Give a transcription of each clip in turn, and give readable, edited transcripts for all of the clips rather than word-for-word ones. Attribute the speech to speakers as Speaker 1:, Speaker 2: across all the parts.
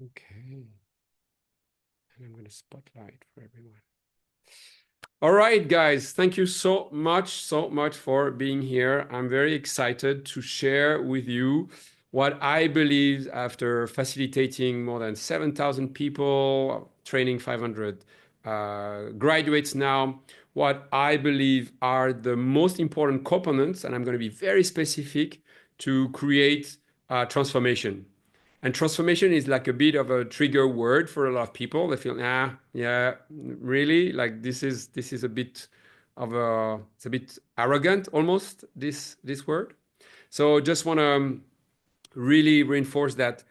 Speaker 1: Okay. And I'm going to spotlight for everyone. All right, guys, thank you so much for being here. I'm very excited to share with you what I believe after facilitating more than 7,000 people, training 500 graduates now, what I believe are the most important components, and I'm going to be very specific to create transformation. And transformation is like a bit of a trigger word for a lot of people. They feel, yeah, really, like this is a bit of a, it's a bit arrogant almost, this word. So just want to really reinforce that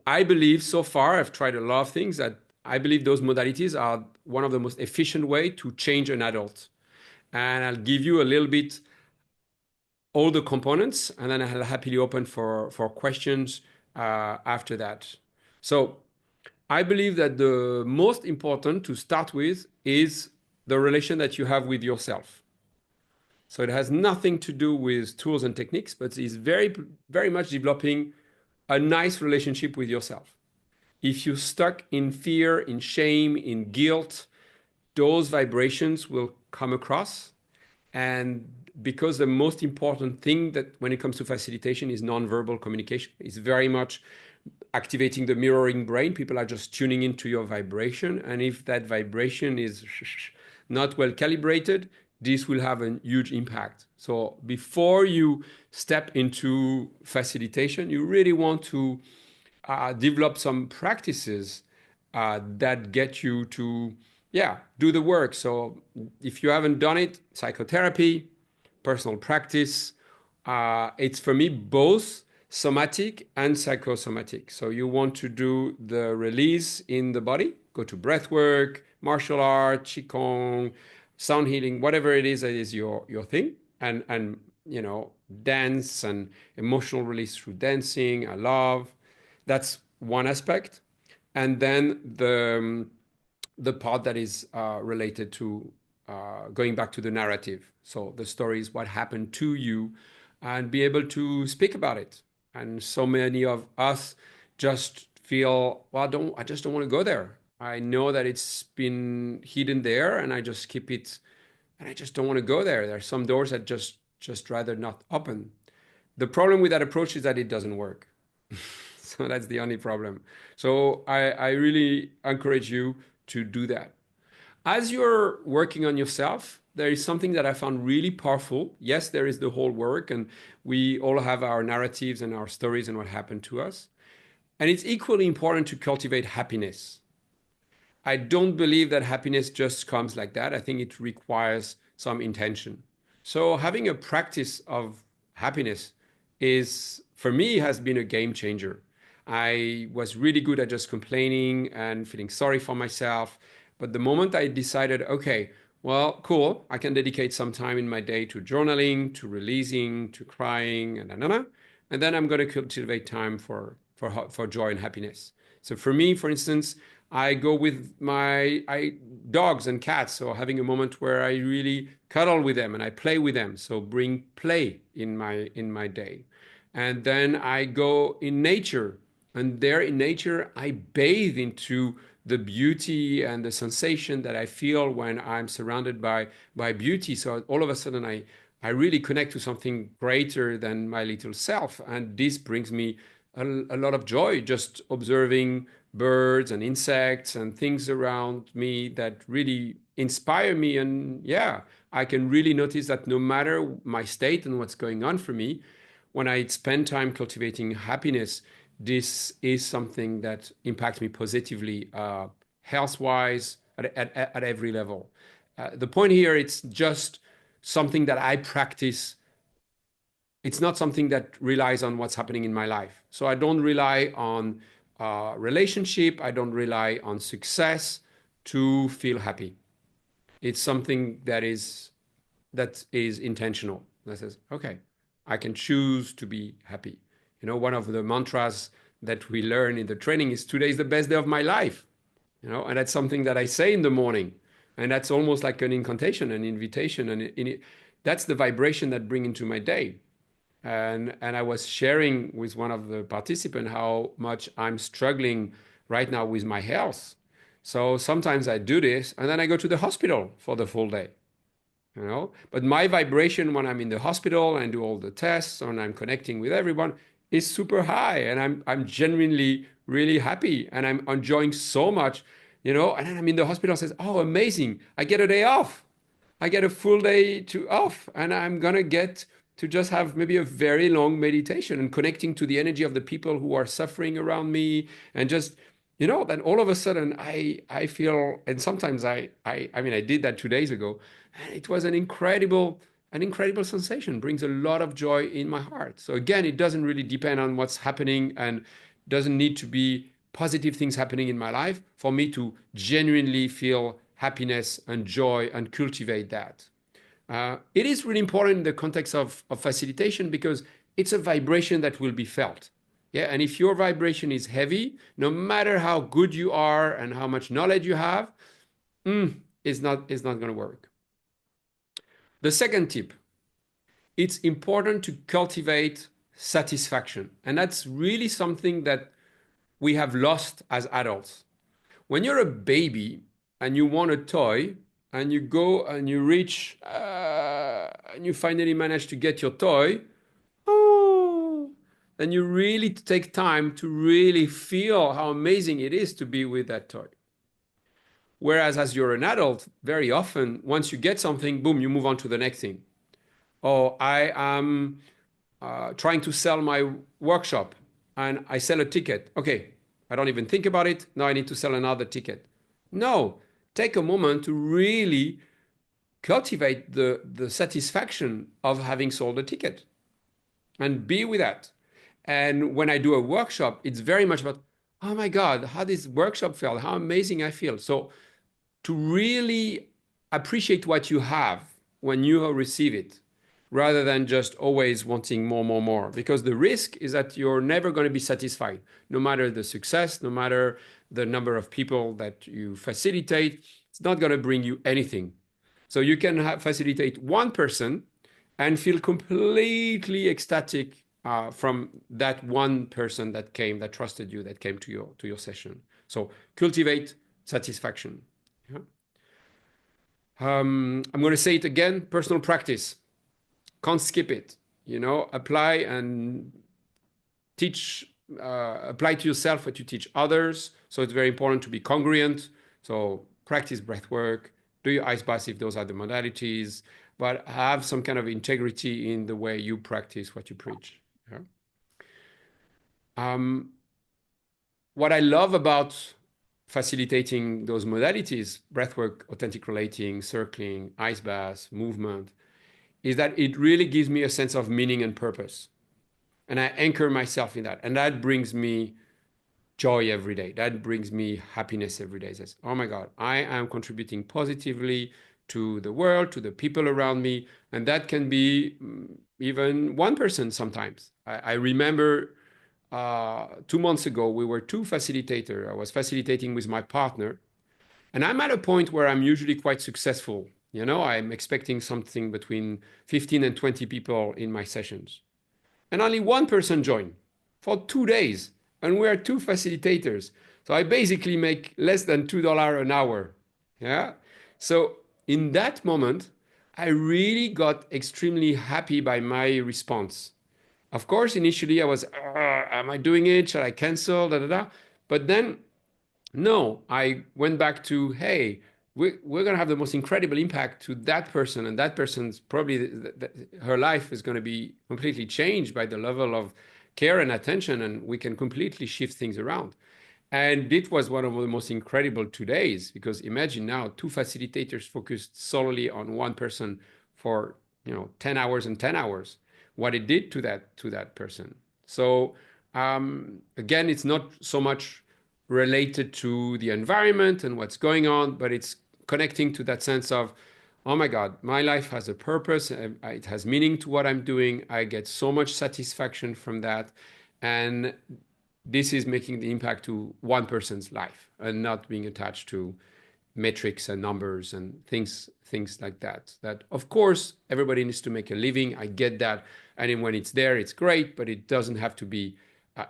Speaker 1: I believe so far I've tried a lot of things that I believe those modalities are one of the most efficient way to change an adult. And I'll give you a little bit all the components, and then I'll happily open for questions after that. So I believe that the most important to start with is the relation that you have with yourself. So it has nothing to do with tools and techniques, but it's very much developing a nice relationship with yourself. If you're stuck in fear, in shame, in guilt, those vibrations will come across. And because the most important thing that when it comes to facilitation is nonverbal communication, it's very much activating the mirroring brain. People are just tuning into your vibration. And if that vibration is not well calibrated, this will have a huge impact. So before you step into facilitation, you really want to develop some practices that get you to, yeah, do the work. So if you haven't done it, psychotherapy, personal practice, it's for me both somatic and psychosomatic. So you want to do the release in the body, go to breath work, martial art, qigong, sound healing, whatever it is that is your thing, and dance and emotional release through dancing. I love that's one aspect, and then the part that is related to going back to the narrative. So the story is what happened to you, and be able to speak about it. And so many of us just feel, well, I just don't want to go there. I know that it's been hidden there, and I just keep it, and I just don't want to go there. There are some doors that just rather not open. The problem with that approach is that it doesn't work. So that's the only problem. So I really encourage you to do that. As you're working on yourself, there is something that I found really powerful. Yes, there is the whole work, and we all have our narratives and our stories and what happened to us. And it's equally important to cultivate happiness. I don't believe that happiness just comes like that. I think it requires some intention. So having a practice of happiness is, for me, has been a game changer. I was really good at just complaining and feeling sorry for myself. But the moment I decided, okay, well, cool, I can dedicate some time in my day to journaling, to releasing, to crying, and then I'm going to cultivate time for joy and happiness. So for me, for instance, I go with my dogs and cats, so having a moment where I really cuddle with them and I play with them. So bring play in my day. And then I go in nature, and there in nature I bathe into the beauty and the sensation that I feel when I'm surrounded by beauty. So all of a sudden I really connect to something greater than my little self, and this brings me a lot of joy just observing birds and insects and things around me that really inspire me. And yeah, I can really notice that no matter my state and what's going on for me, when I spend time cultivating happiness, this is something that impacts me positively, health-wise, at every level. The point here, it's just something that I practice. It's not something that relies on what's happening in my life. So I don't rely on relationship. I don't rely on success to feel happy. It's something that is intentional. That says, okay, I can choose to be happy. One of the mantras that we learn in the training is today is the best day of my life. And that's something that I say in the morning. And that's almost like an incantation, an invitation. And that's the vibration that bring into my day. And I was sharing with one of the participants how much I'm struggling right now with my health. So sometimes I do this and then I go to the hospital for the full day, you know. But my vibration when I'm in the hospital and do all the tests and I'm connecting with everyone is super high, and I'm genuinely really happy and I'm enjoying so much, you know. And then I'm in the hospital and says, oh, amazing, I get a day off. I get a full day to off, and I'm gonna get to just have maybe a very long meditation and connecting to the energy of the people who are suffering around me, and just, you know, then all of a sudden I feel, and sometimes I mean I did that 2 days ago, and it was an incredible sensation. Brings a lot of joy in my heart. So again, it doesn't really depend on what's happening, and doesn't need to be positive things happening in my life for me to genuinely feel happiness and joy and cultivate that. It is really important in the context of facilitation because it's a vibration that will be felt. Yeah, and if your vibration is heavy, no matter how good you are and how much knowledge you have, it's not going to work. The second tip, it's important to cultivate satisfaction. And that's really something that we have lost as adults. When you're a baby and you want a toy, and you go and you reach and you finally manage to get your toy, oh, then you really take time to really feel how amazing it is to be with that toy. Whereas as you're an adult, very often, once you get something, boom, you move on to the next thing. Oh, I am trying to sell my workshop and I sell a ticket. Okay, I don't even think about it. Now I need to sell another ticket. No, take a moment to really cultivate the satisfaction of having sold a ticket and be with that. And when I do a workshop, it's very much about, oh my God, how this workshop felt, how amazing I feel. So to really appreciate what you have when you receive it, rather than just always wanting more, more, more. Because the risk is that you're never going to be satisfied, no matter the success, no matter the number of people that you facilitate, it's not going to bring you anything. So you can facilitate one person and feel completely ecstatic from that one person that came, that trusted you, that came to your session. So cultivate satisfaction. Yeah. I'm going to say it again, personal practice. Can't skip it. You know, apply and teach, apply to yourself what you teach others. So it's very important to be congruent. So practice breath work, do your ice baths if those are the modalities, but have some kind of integrity in the way you practice what you preach. Yeah? What I love about facilitating those modalities, breathwork, authentic relating, circling, ice baths, movement, is that it really gives me a sense of meaning and purpose. And I anchor myself in that. And that brings me joy every day. That brings me happiness every day. It says, oh my God, I am contributing positively to the world, to the people around me. And that can be even one person sometimes. I remember 2 months ago, we were two facilitators. I was facilitating with my partner. And I'm at a point where I'm usually quite successful. You know, I'm expecting something between 15 and 20 people in my sessions. And only one person joined for 2 days. And we're two facilitators. So I basically make less than $2 an hour. Yeah. So in that moment, I really got extremely happy by my response. Of course, initially I was, am I doing it? Shall I cancel? Da, da, da. But then no, I went back to, hey, we're going to have the most incredible impact to that person. And that person's probably, her life is going to be completely changed by the level of care and attention. And we can completely shift things around. And it was one of the most incredible 2 days, because imagine now two facilitators focused solely on one person for 10 hours and 10 hours, what it did to that person. So again, it's not so much related to the environment and what's going on, but it's connecting to that sense of, oh my God, my life has a purpose. It has meaning to what I'm doing. I get so much satisfaction from that. And this is making the impact to one person's life and not being attached to metrics and numbers and things like that. That, of course, everybody needs to make a living. I get that. And when it's there, it's great, but it doesn't have to be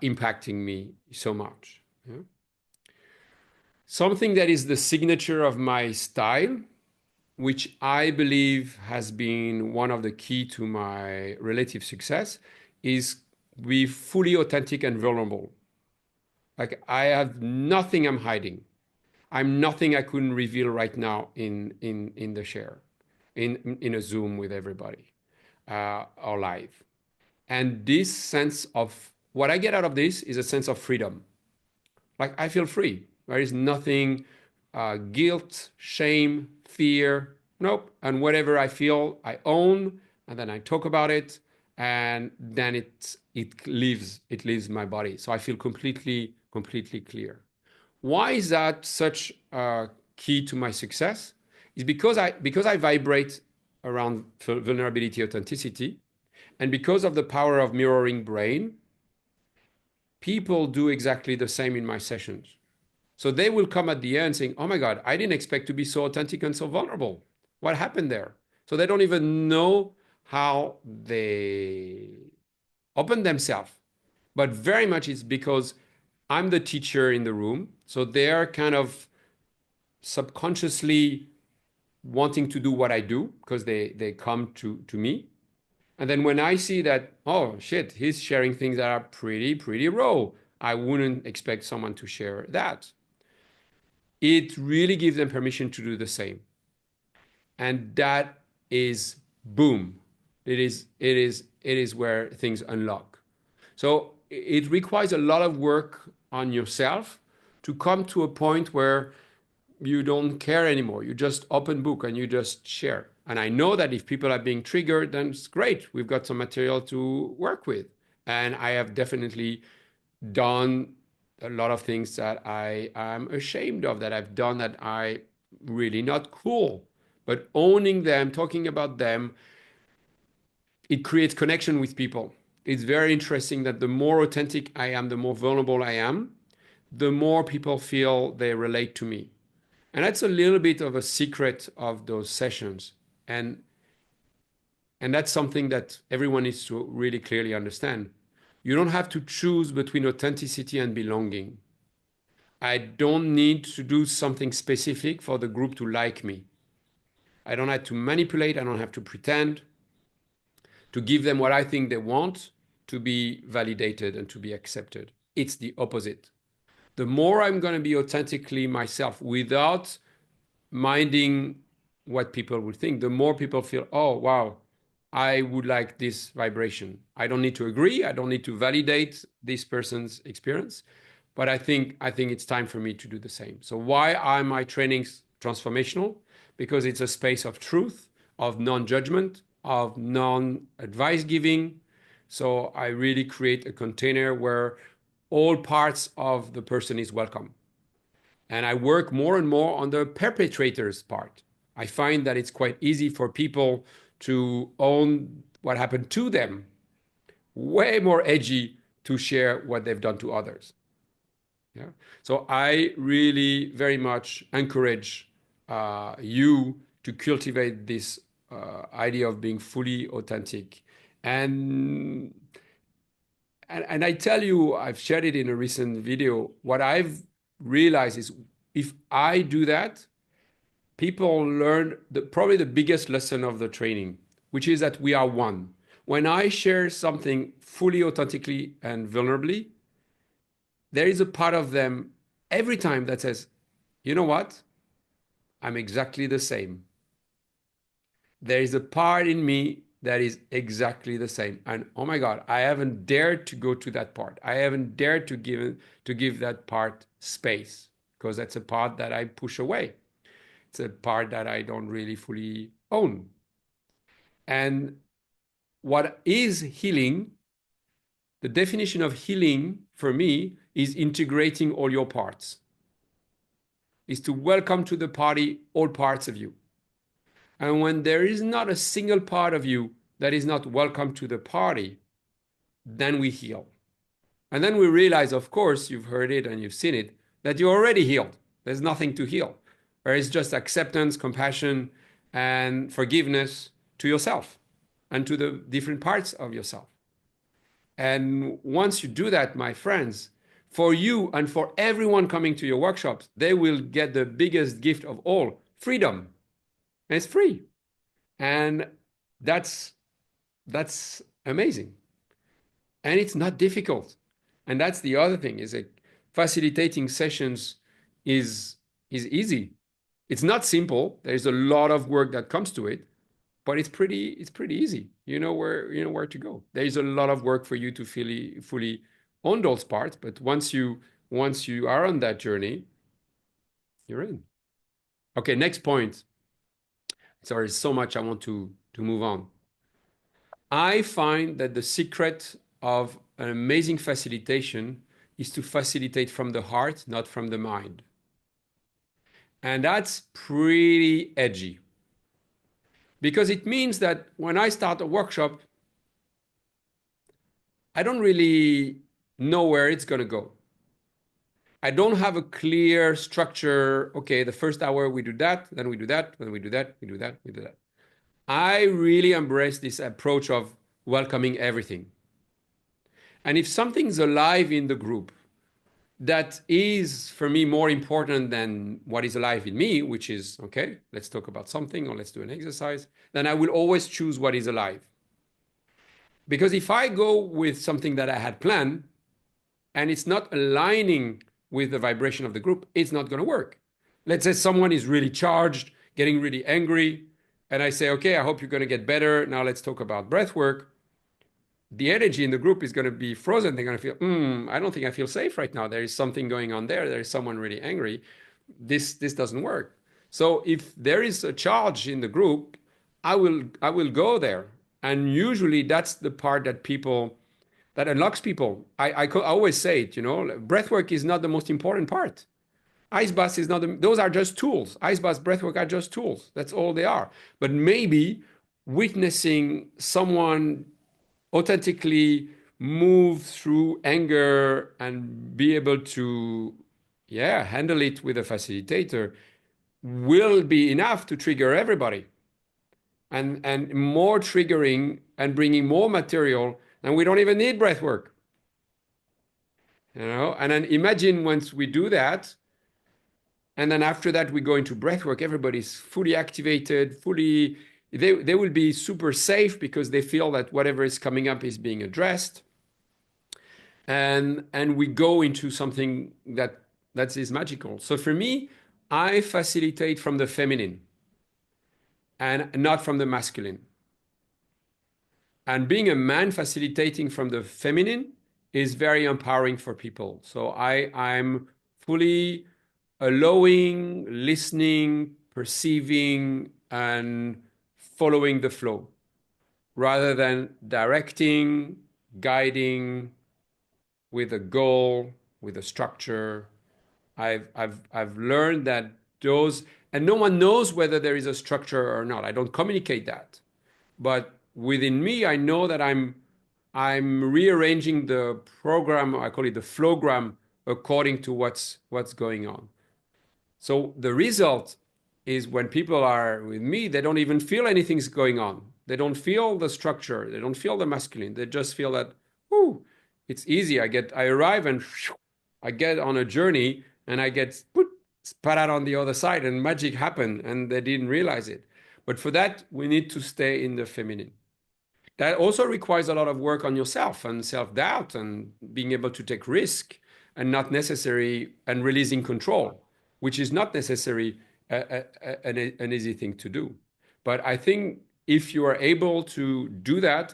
Speaker 1: impacting me so much. Yeah? Something that is the signature of my style, which I believe has been one of the key to my relative success, is be fully authentic and vulnerable. Like I have nothing I'm hiding. I'm nothing I couldn't reveal right now in the share, in a Zoom with everybody, or live. And this sense of what I get out of this is a sense of freedom. Like I feel free. There is nothing guilt, shame, fear. Nope. And whatever I feel, I own, and then I talk about it, and then it leaves my body. So I feel completely clear. Why is that such a key to my success? Is because I vibrate around vulnerability, authenticity, and because of the power of mirroring brain, people do exactly the same in my sessions. So they will come at the end saying, "Oh my God, I didn't expect to be so authentic and so vulnerable. What happened there?" So they don't even know how they open themselves. But very much it's because I'm the teacher in the room. So they're kind of subconsciously wanting to do what I do because they come to me. And then when I see that, oh shit, he's sharing things that are pretty raw, I wouldn't expect someone to share that. It really gives them permission to do the same. And that is boom. It is where things unlock. So it requires a lot of work on yourself to come to a point where you don't care anymore. You just open book and you just share. And I know that if people are being triggered, then it's great. We've got some material to work with. And I have definitely done a lot of things that I am ashamed of, that I've done that I really not cool. But owning them, talking about them, it creates connection with people. It's very interesting that the more authentic I am, the more vulnerable I am, the more people feel they relate to me. And that's a little bit of a secret of those sessions. And that's something that everyone needs to really clearly understand. You don't have to choose between authenticity and belonging. I don't need to do something specific for the group to like me. I don't have to manipulate. I don't have to pretend to give them what I think they want to be validated and to be accepted. It's the opposite. The more I'm going to be authentically myself without minding what people will think, the more people feel, oh, wow, I would like this vibration. I don't need to agree. I don't need to validate this person's experience. But I think it's time for me to do the same. So why are my trainings transformational? Because it's a space of truth, of non-judgment, of non-advice giving. So I really create a container where all parts of the person is welcome. And I work more and more on the perpetrator's part. I find that it's quite easy for people to own what happened to them, way more edgy to share what they've done to others. Yeah. So I really very much encourage you to cultivate this idea of being fully authentic. And, and I tell you, I've shared it in a recent video. What I've realized is if I do that, people learn probably the biggest lesson of the training, which is that we are one. When I share something fully authentically and vulnerably, there is a part of them every time that says, you know what? I'm exactly the same. There is a part in me that is exactly the same. And oh my God, I haven't dared to go to that part. I haven't dared to give that part space because that's a part that I push away. It's a part that I don't really fully own. And what is healing, the definition of healing for me is integrating all your parts, is to welcome to the party all parts of you. And when there is not a single part of you that is not welcome to the party, then we heal. And then we realize, of course, you've heard it and you've seen it, that you're already healed. There's nothing to heal. There is just acceptance, compassion, and forgiveness to yourself and to the different parts of yourself. And once you do that, my friends, For you and for everyone coming to your workshops, they will get the biggest gift of all, freedom. And it's free. And that's amazing. And it's not difficult. And that's the other thing is like facilitating sessions is easy. It's not simple. There's a lot of work that comes to it, but it's pretty easy. You know where to go. There's a lot of work for you to fully own those parts, but once you are on that journey, you're in. Okay, next point. Sorry, so much I want to move on. I find that the secret of an amazing facilitation is to facilitate from the heart, not from the mind. And that's pretty edgy because it means that when I start a workshop, I don't really know where it's going to go. I don't have a clear structure. Okay, the first hour we do that, then we do that, then we do that, we do that, we do that. I really embrace this approach of welcoming everything. And if something's alive in the group, that is for me more important than what is alive in me, which is, okay, let's talk about something or let's do an exercise, then I will always choose what is alive. Because if I go with something that I had planned and it's not aligning with the vibration of the group, it's not going to work. Let's say someone is really charged, getting really angry, and I say, okay, I hope you're going to get better. Now let's talk about breath work. The energy in the group is going to be frozen. They're going to feel, I don't think I feel safe right now. There is something going on there. There is someone really angry. This doesn't work. So if there is a charge in the group, I will go there. And usually that's the part that unlocks people. I always say it, breath work is not the most important part. Ice baths is not, those are just tools. Ice baths, breath work are just tools. That's all they are. But maybe witnessing someone authentically move through anger and be able to, handle it with a facilitator will be enough to trigger everybody. And more triggering and bringing more material, and we don't even need breath work. And then imagine once we do that, and then after that we go into breath work, everybody's fully activated, they will be super safe because they feel that whatever is coming up is being addressed. And we go into something that is magical. So for me, I facilitate from the feminine and not from the masculine. And being a man facilitating from the feminine is very empowering for people. So I'm fully allowing, listening, perceiving, and following the flow rather than directing, guiding with a goal, with a structure. I've learned that those, and no one knows whether there is a structure or not. I don't communicate that. But within me, I know that I'm rearranging the program, I call it the flowgram, according to what's going on. So the result is when people are with me, they don't even feel anything's going on. They don't feel the structure. They don't feel the masculine. They just feel that, whoo, it's easy. I arrive and I get on a journey and I get spat out on the other side and magic happened and they didn't realize it. But for that, we need to stay in the feminine. That also requires a lot of work on yourself and self-doubt and being able to take risk and not necessary and releasing control, which is not necessarily an easy thing to do. But I think if you are able to do that,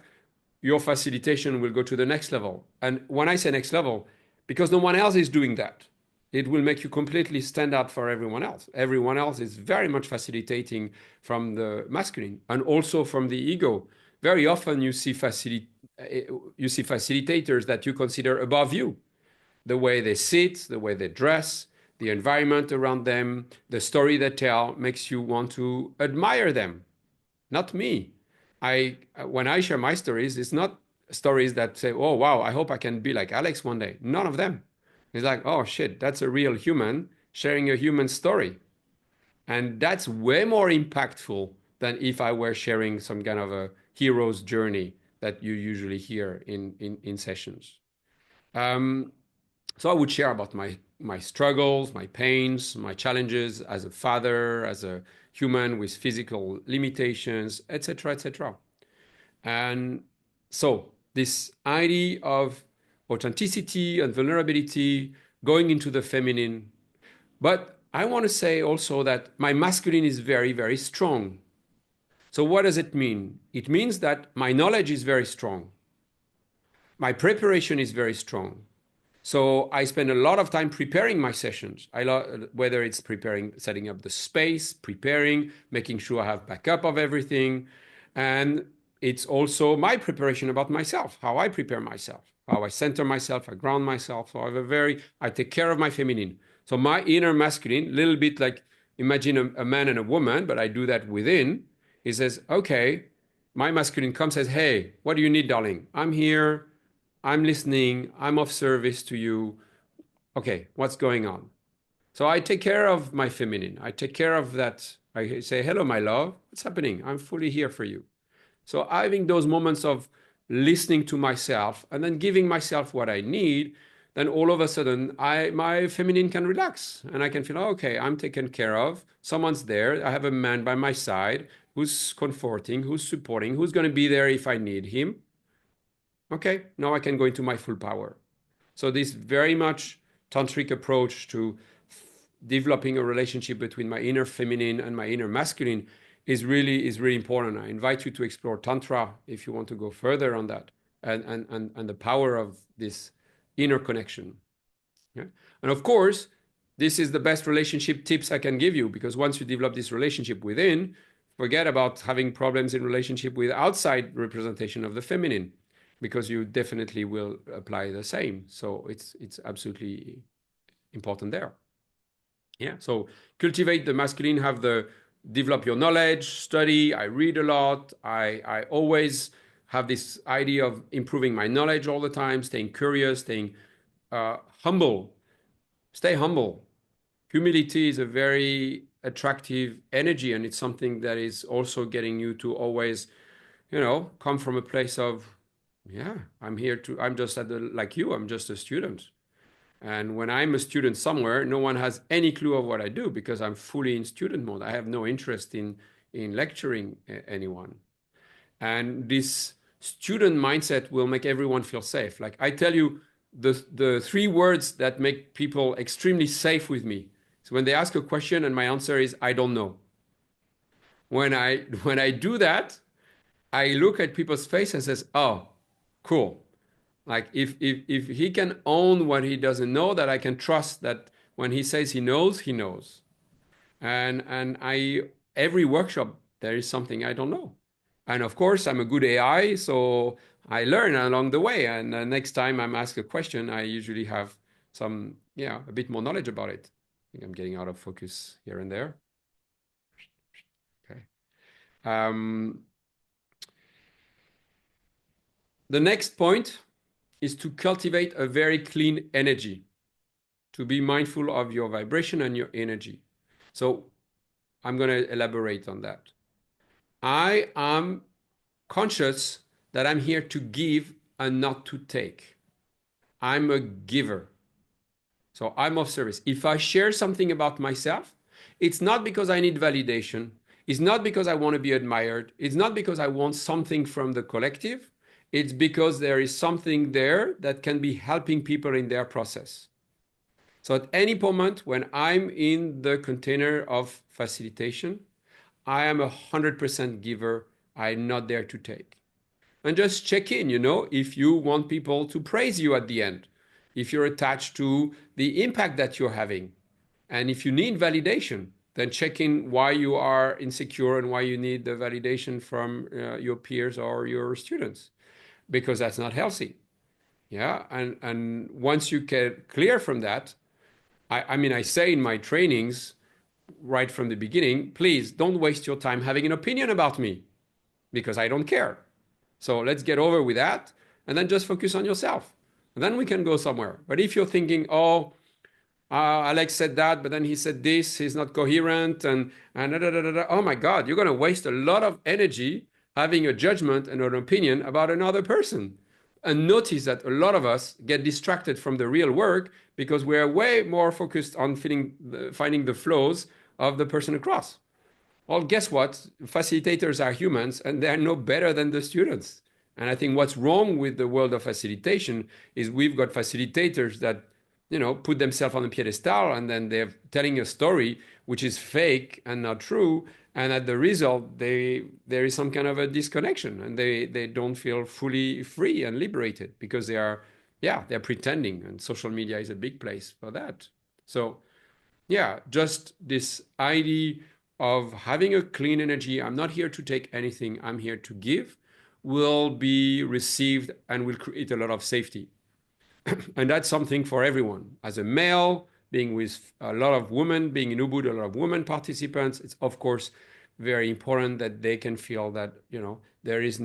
Speaker 1: your facilitation will go to the next level. And when I say next level, because no one else is doing that, it will make you completely stand out for everyone else. Everyone else is very much facilitating from the masculine and also from the ego. Very often you see facilitators that you consider above you. The way they sit, the way they dress, the environment around them, the story they tell makes you want to admire them. Not me. When I share my stories, it's not stories that say, oh, wow, I hope I can be like Alex one day. None of them. It's like, oh, shit, that's a real human sharing a human story. And that's way more impactful than if I were sharing some kind of a hero's journey that you usually hear in sessions. So I would share about my struggles, my pains, my challenges as a father, as a human with physical limitations, etc., etc. And so this idea of authenticity and vulnerability, going into the feminine. But I want to say also that my masculine is very, very strong. So what does it mean? It means that my knowledge is very strong. My preparation is very strong. So I spend a lot of time preparing my sessions. Whether it's preparing, setting up the space, preparing, making sure I have backup of everything. And it's also my preparation about myself, how I prepare myself, how I center myself, I ground myself. So I take care of my feminine. So my inner masculine, little bit like imagine a man and a woman, but I do that within. He says, okay, my masculine comes, says, hey, what do you need, darling? I'm here. I'm listening. I'm of service to you. Okay, what's going on? So I take care of my feminine. I take care of that. I say, hello, my love. What's happening? I'm fully here for you. So having those moments of listening to myself and then giving myself what I need, then all of a sudden my feminine can relax and I can feel, okay, I'm taken care of. Someone's there. I have a man by my side who's comforting, who's supporting, who's going to be there if I need him. Okay, now I can go into my full power. So this very much tantric approach to developing a relationship between my inner feminine and my inner masculine is really important. I invite you to explore tantra if you want to go further on that and the power of this inner connection. Yeah? And of course, this is the best relationship tips I can give you, because once you develop this relationship within, forget about having problems in relationship with outside representation of the feminine, because you definitely will apply the same. So it's absolutely important there. Yeah. So cultivate the masculine, develop your knowledge, study. I read a lot. I always have this idea of improving my knowledge all the time, staying curious, staying humble. Stay humble. Humility is a very attractive energy, and it's something that is also getting you to always, come from a place of, yeah, I'm just like you, I'm just a student. And when I'm a student somewhere, no one has any clue of what I do because I'm fully in student mode. I have no interest in lecturing anyone. And this student mindset will make everyone feel safe. Like I tell you, the three words that make people extremely safe with me. So when they ask a question and my answer is, I don't know. When I do that, I look at people's face and says, oh, cool. Like if he can own what he doesn't know, that I can trust that when he says he knows, he knows. And I every workshop there is something I don't know. And of course I'm a good AI, so I learn along the way. And next time I'm asked a question, I usually have a bit more knowledge about it. I think I'm getting out of focus here and there. Okay. The next point is to cultivate a very clean energy, to be mindful of your vibration and your energy. So I'm going to elaborate on that. I am conscious that I'm here to give and not to take. I'm a giver. So I'm of service. If I share something about myself, it's not because I need validation. It's not because I want to be admired. It's not because I want something from the collective. It's because there is something there that can be helping people in their process. So at any moment when I'm in the container of facilitation, I am 100% giver. I'm not there to take. And just check in, if you want people to praise you at the end, if you're attached to the impact that you're having. And if you need validation, then check in why you are insecure and why you need the validation from your peers or your students, because that's not healthy. Yeah. And once you get clear from that, I say in my trainings right from the beginning, please don't waste your time having an opinion about me because I don't care. So let's get over with that and then just focus on yourself. And then we can go somewhere. But if you're thinking, Alex said that, but then he said this, he's not coherent, and oh my God, you're going to waste a lot of energy having a judgment and an opinion about another person. And notice that a lot of us get distracted from the real work because we're way more focused on finding the flaws of the person across. Well, guess what? Facilitators are humans and they're no better than the students. And I think what's wrong with the world of facilitation is we've got facilitators that, put themselves on a pedestal and then they're telling a story which is fake and not true. And at the result, there is some kind of a disconnection and they don't feel fully free and liberated because they're pretending. And social media is a big place for that. So yeah, just this idea of having a clean energy, I'm not here to take anything, I'm here to give, will be received and will create a lot of safety. And that's something for everyone. As a male, being with a lot of women, being in Ubud, a lot of women participants, it's of course very important that they can feel that, there is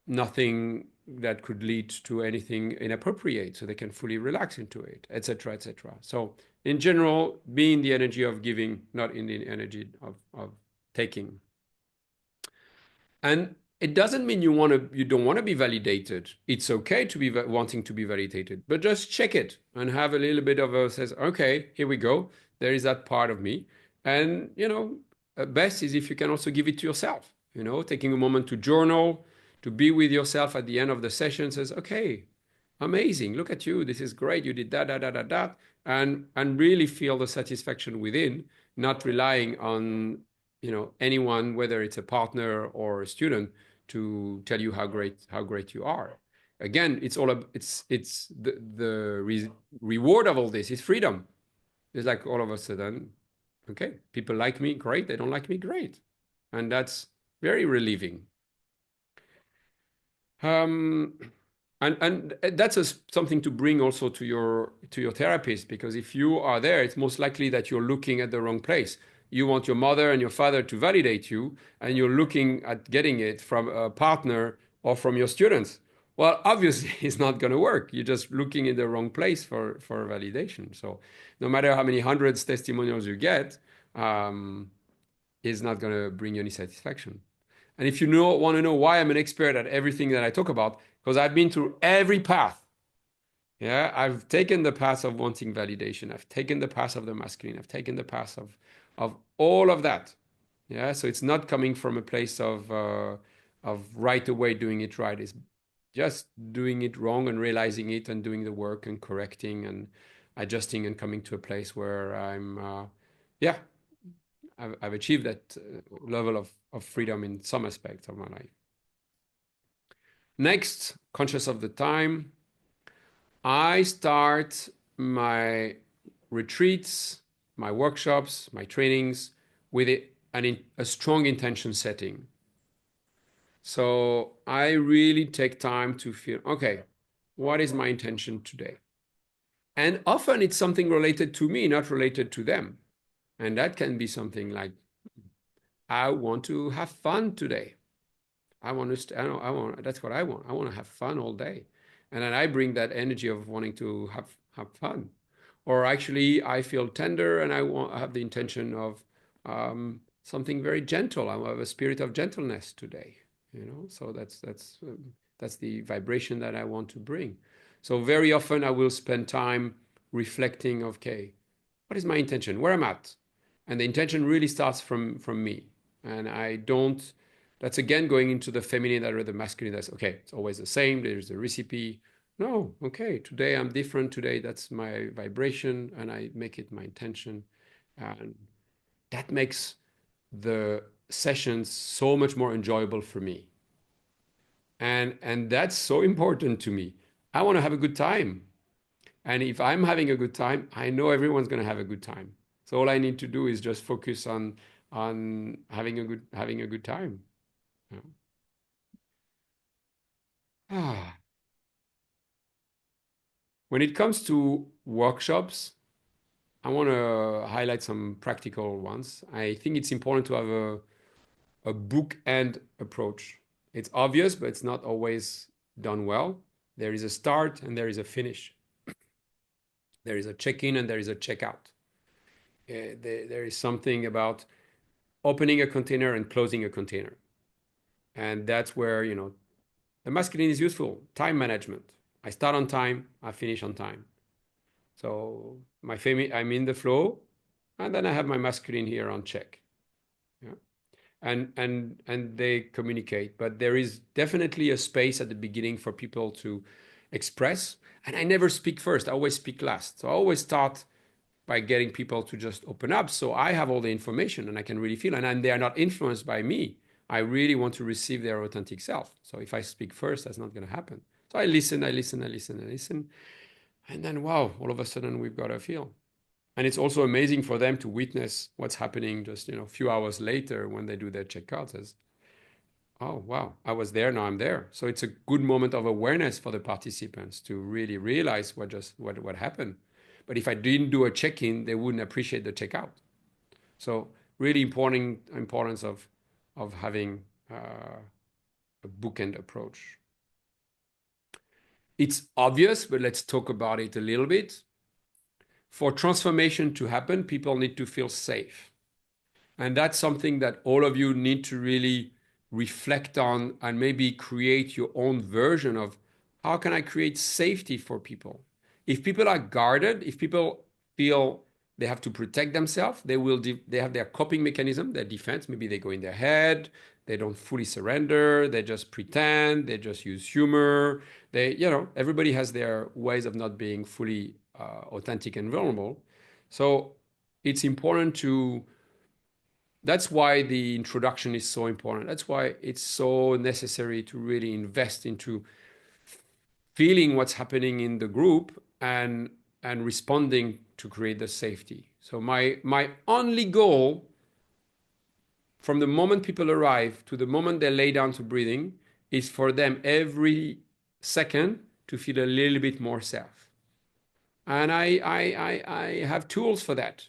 Speaker 1: nothing that could lead to anything inappropriate, so they can fully relax into it, etc., etc. So in general, be in the energy of giving, not in the energy of taking. And it doesn't mean you don't want to be validated. It's okay to be wanting to be validated, but just check it and have a little bit of a says, okay, here we go. There is that part of me. And best is if you can also give it to yourself, taking a moment to journal, to be with yourself at the end of the session, says, okay, amazing, look at you, this is great, you did that, that, that, that, that, and really feel the satisfaction within, not relying on anyone, whether it's a partner or a student, to tell you how great you are. Again, it's the reward of all this is freedom. It's like all of a sudden, okay, people like me, great, they don't like me, great, and that's very relieving. um and that's something to bring also to your therapist, because if you are there, it's most likely that you're looking at the wrong place. You want your mother and your father to validate you, and you're looking at getting it from a partner or from your students. Well, obviously, it's not going to work. You're just looking in the wrong place for validation. So no matter how many hundreds testimonials you get, it's not going to bring you any satisfaction. And if you want to know why I'm an expert at everything that I talk about, because I've been through every path. Yeah, I've taken the path of wanting validation. I've taken the path of the masculine. I've taken the path of all of that. Yeah, so it's not coming from a place of right away doing it right. It's just doing it wrong and realizing it and doing the work and correcting and adjusting and coming to a place where yeah, I've achieved that level of freedom in some aspects of my life. Next, conscious of the time, I start my retreats, my workshops, my trainings with a strong intention setting. So I really take time to feel, okay, what is my intention today? And often it's something related to me, not related to them. And that can be something like, I want to have fun today. I want to, I want, that's what I want. I want to have fun all day. And then I bring that energy of wanting to have fun. Or actually, I feel tender and I have the intention of something very gentle. I have a spirit of gentleness today, So that's the vibration that I want to bring. So very often I will spend time reflecting, okay, what is my intention? Where I'm at? And the intention really starts from me. And I don't, that's again going into the feminine or the masculine. That's okay, it's always the same. There's a recipe. No, okay, today I'm different. Today that's my vibration and I make it my intention. And that makes the sessions so much more enjoyable for me. And that's so important to me. I want to have a good time. And if I'm having a good time, I know everyone's going to have a good time. So all I need to do is just focus on having a good time. Yeah. Ah. When it comes to workshops, I want to highlight some practical ones. I think it's important to have a bookend approach. It's obvious, but it's not always done well. There is a start and there is a finish. There is a check-in and there is a check-out. There is something about opening a container and closing a container. And that's where, The masculine is useful. Time management. I start on time, I finish on time. So my family, I'm in the flow, and then I have my masculine here on check. Yeah. And they communicate, but there is definitely a space at the beginning for people to express. And I never speak first, I always speak last. So I always start by getting people to just open up, so I have all the information and I can really feel, and they are not influenced by me. I really want to receive their authentic self. So if I speak first, that's not going to happen. So I listen, I listen, I listen, I listen, and then wow, all of a sudden we've got a feel. And it's also amazing for them to witness what's happening just, a few hours later when they do their checkouts as, oh, wow, I was there, now I'm there. So it's a good moment of awareness for the participants to really realize what happened. But if I didn't do a check-in, they wouldn't appreciate the checkout. So really important importance of having a bookend approach. It's obvious, but let's talk about it a little bit. For transformation to happen, people need to feel safe. And that's something that all of you need to really reflect on and maybe create your own version of how can I create safety for people? If people are guarded, if people feel they have to protect themselves, they have their coping mechanism, their defense. Maybe they go in their head, they don't fully surrender, they just pretend, they just use humor. Everybody has their ways of not being fully authentic and vulnerable. So it's important to that's why the introduction is so important. That's why it's so necessary to really invest into feeling what's happening in the group and responding to create the safety. So my only goal from the moment people arrive to the moment they lay down to breathing is for them every second to feel a little bit more safe. And I have tools for that.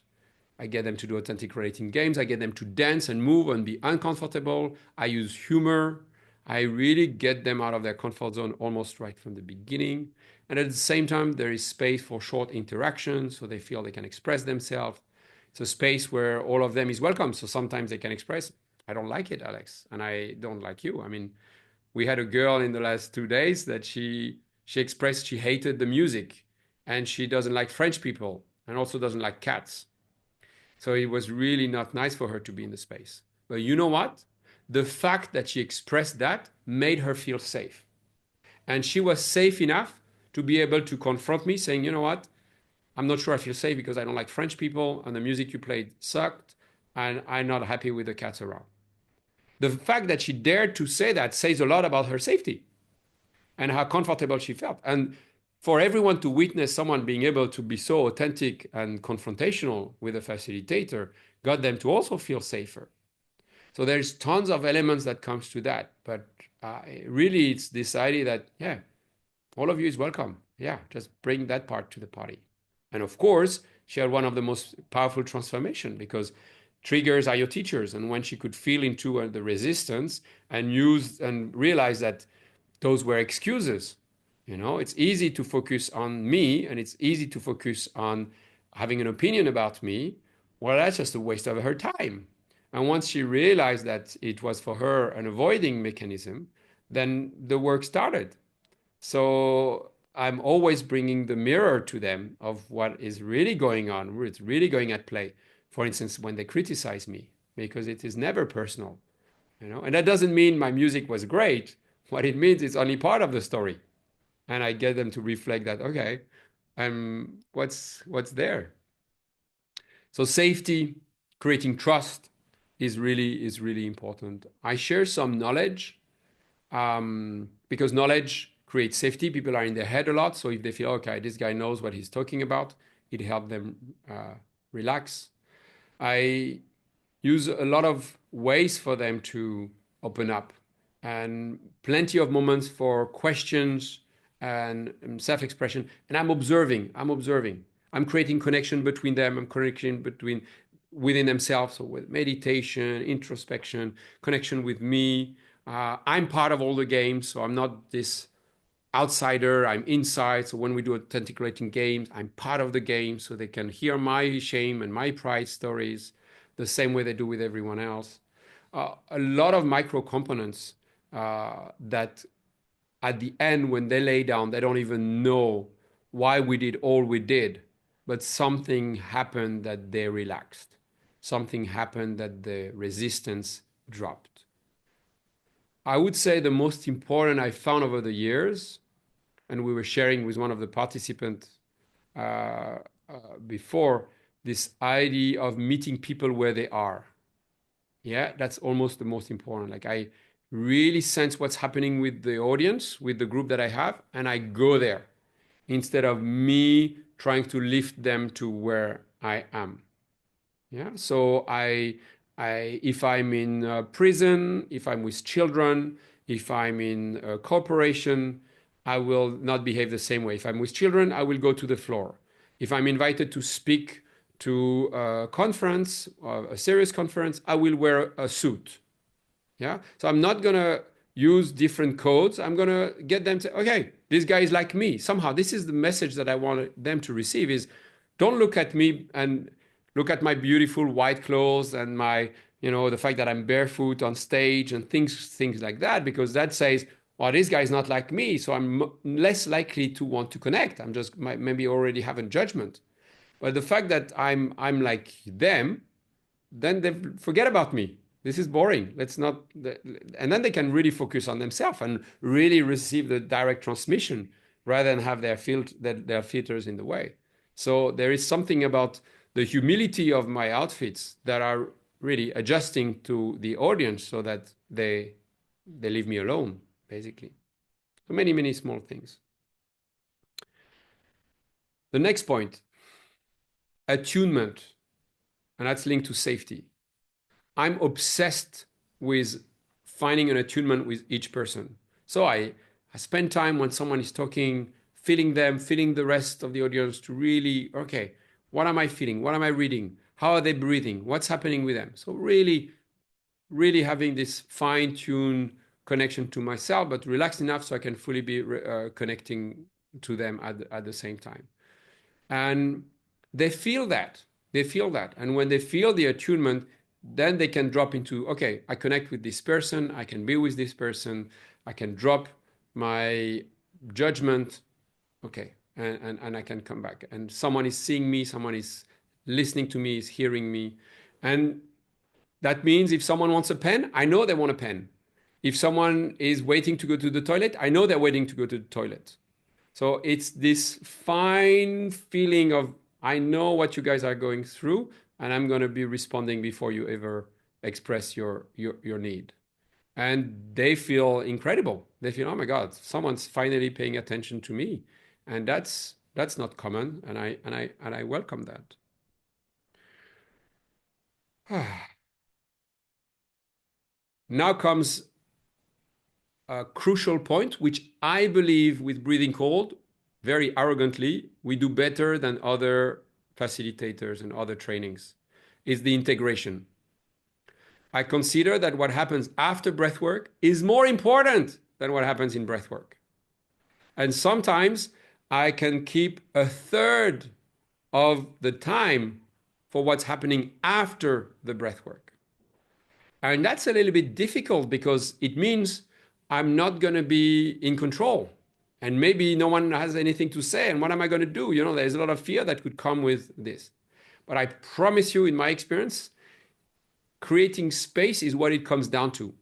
Speaker 1: I get them to do authentic relating games. I get them to dance and move and be uncomfortable. I use humor. I really get them out of their comfort zone almost right from the beginning. And at the same time, there is space for short interactions so they feel they can express themselves. It's a space where all of them is welcome. So sometimes they can express, I don't like it, Alex, and I don't like you. I mean, we had a girl in the last 2 days that she expressed she hated the music and she doesn't like French people and also doesn't like cats. So it was really not nice for her to be in the space. But you know what? The fact that she expressed that made her feel safe. And she was safe enough to be able to confront me saying, you know what? I'm not sure I feel safe because I don't like French people and the music you played sucked and I'm not happy with the cats around. The fact that she dared to say that says a lot about her safety and how comfortable she felt. And for everyone to witness someone being able to be so authentic and confrontational with a facilitator got them to also feel safer. So there's tons of elements that comes to that, but really it's this idea that, yeah, all of you is welcome. Yeah, just bring that part to the party. And of course, she had one of the most powerful transformation because triggers are your teachers. And when she could feel into the resistance and use and realize that those were excuses. It's easy to focus on me and it's easy to focus on having an opinion about me. Well, that's just a waste of her time. And once she realized that it was for her an avoiding mechanism, then the work started. So I'm always bringing the mirror to them of what is really going on, what's really going at play. For instance, when they criticize me, because it is never personal. And that doesn't mean my music was great. What it means is only part of the story. And I get them to reflect that, okay, what's there? So safety, creating trust is really important. I share some knowledge because knowledge creates safety. People are in their head a lot. So if they feel, okay, this guy knows what he's talking about, it helps them relax. I use a lot of ways for them to open up and plenty of moments for questions and self-expression. And I'm observing. I'm creating connection between them. I'm connection between within themselves. So with meditation, introspection, connection with me. I'm part of all the games. So I'm not this outsider, I'm inside. So when we do authentic rating games, I'm part of the game so they can hear my shame and my pride stories the same way they do with everyone else. A lot of micro components that at the end, when they lay down, they don't even know why we did all we did, but something happened that they relaxed. Something happened that the resistance dropped. I would say the most important I found over the years, and we were sharing with one of the participants uh, before, this idea of meeting people where they are. Yeah, that's almost the most important. Like, I really sense what's happening with the audience, with the group that I have, and I go there instead of me trying to lift them to where I am. Yeah. So if I'm in prison, if I'm with children, if I'm in a corporation, I will not behave the same way. If I'm with children, I will go to the floor. If I'm invited to speak to a conference, a serious conference, I will wear a suit. Yeah. So I'm not going to use different codes. I'm going to get them to, okay, this guy is like me. Somehow, this is the message that I want them to receive is, don't look at me and look at my beautiful white clothes and my, the fact that I'm barefoot on stage and things like that, because that says, well, this guy is not like me. So I'm less likely to want to connect. I'm just maybe already having judgment. But the fact that I'm like them, then they forget about me. This is boring. Let's not. And then they can really focus on themselves and really receive the direct transmission rather than have their filters in the way. So there is something about the humility of my outfits that are really adjusting to the audience so that they leave me alone, basically. So many small things. The next point, attunement, and that's linked to safety. I'm obsessed with finding an attunement with each person. So I spend time when someone is talking, feeling them, feeling the rest of the audience to really, okay, what am I feeling? What am I reading? How are they breathing? What's happening with them? So really, really having this fine-tuned connection to myself, but relaxed enough so I can fully be connecting to them at the same time. And they feel that. They feel that. And when they feel the attunement, then they can drop into, okay, I connect with this person, I can be with this person, I can drop my judgment, okay, and I can come back. And someone is seeing me, someone is listening to me, is hearing me. And that means if someone wants a pen, I know they want a pen. If someone is waiting to go to the toilet, I know they're waiting to go to the toilet. So it's this fine feeling of, I know what you guys are going through, and I'm going to be responding before you ever express your need. And they feel incredible. They feel, oh my God, someone's finally paying attention to me. And that's not common, and I welcome that. Now comes a crucial point, which I believe with Breathing Cold, very arrogantly, we do better than other facilitators and other trainings, is the integration. I consider that what happens after breathwork is more important than what happens in breathwork. And sometimes I can keep a third of the time for what's happening after the breathwork. And that's a little bit difficult because it means I'm not going to be in control. And maybe no one has anything to say. And what am I going to do? There's a lot of fear that could come with this. But I promise you, in my experience, creating space is what it comes down to.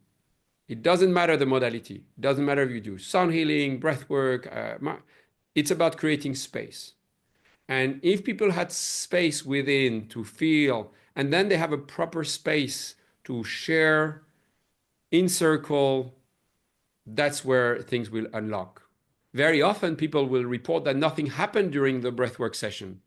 Speaker 1: It doesn't matter the modality. It doesn't matter if you do sound healing, breath work. It's about creating space. And if people had space within to feel, and then they have a proper space to share, in circle, that's where things will unlock. Very often people will report that nothing happened during the breathwork session.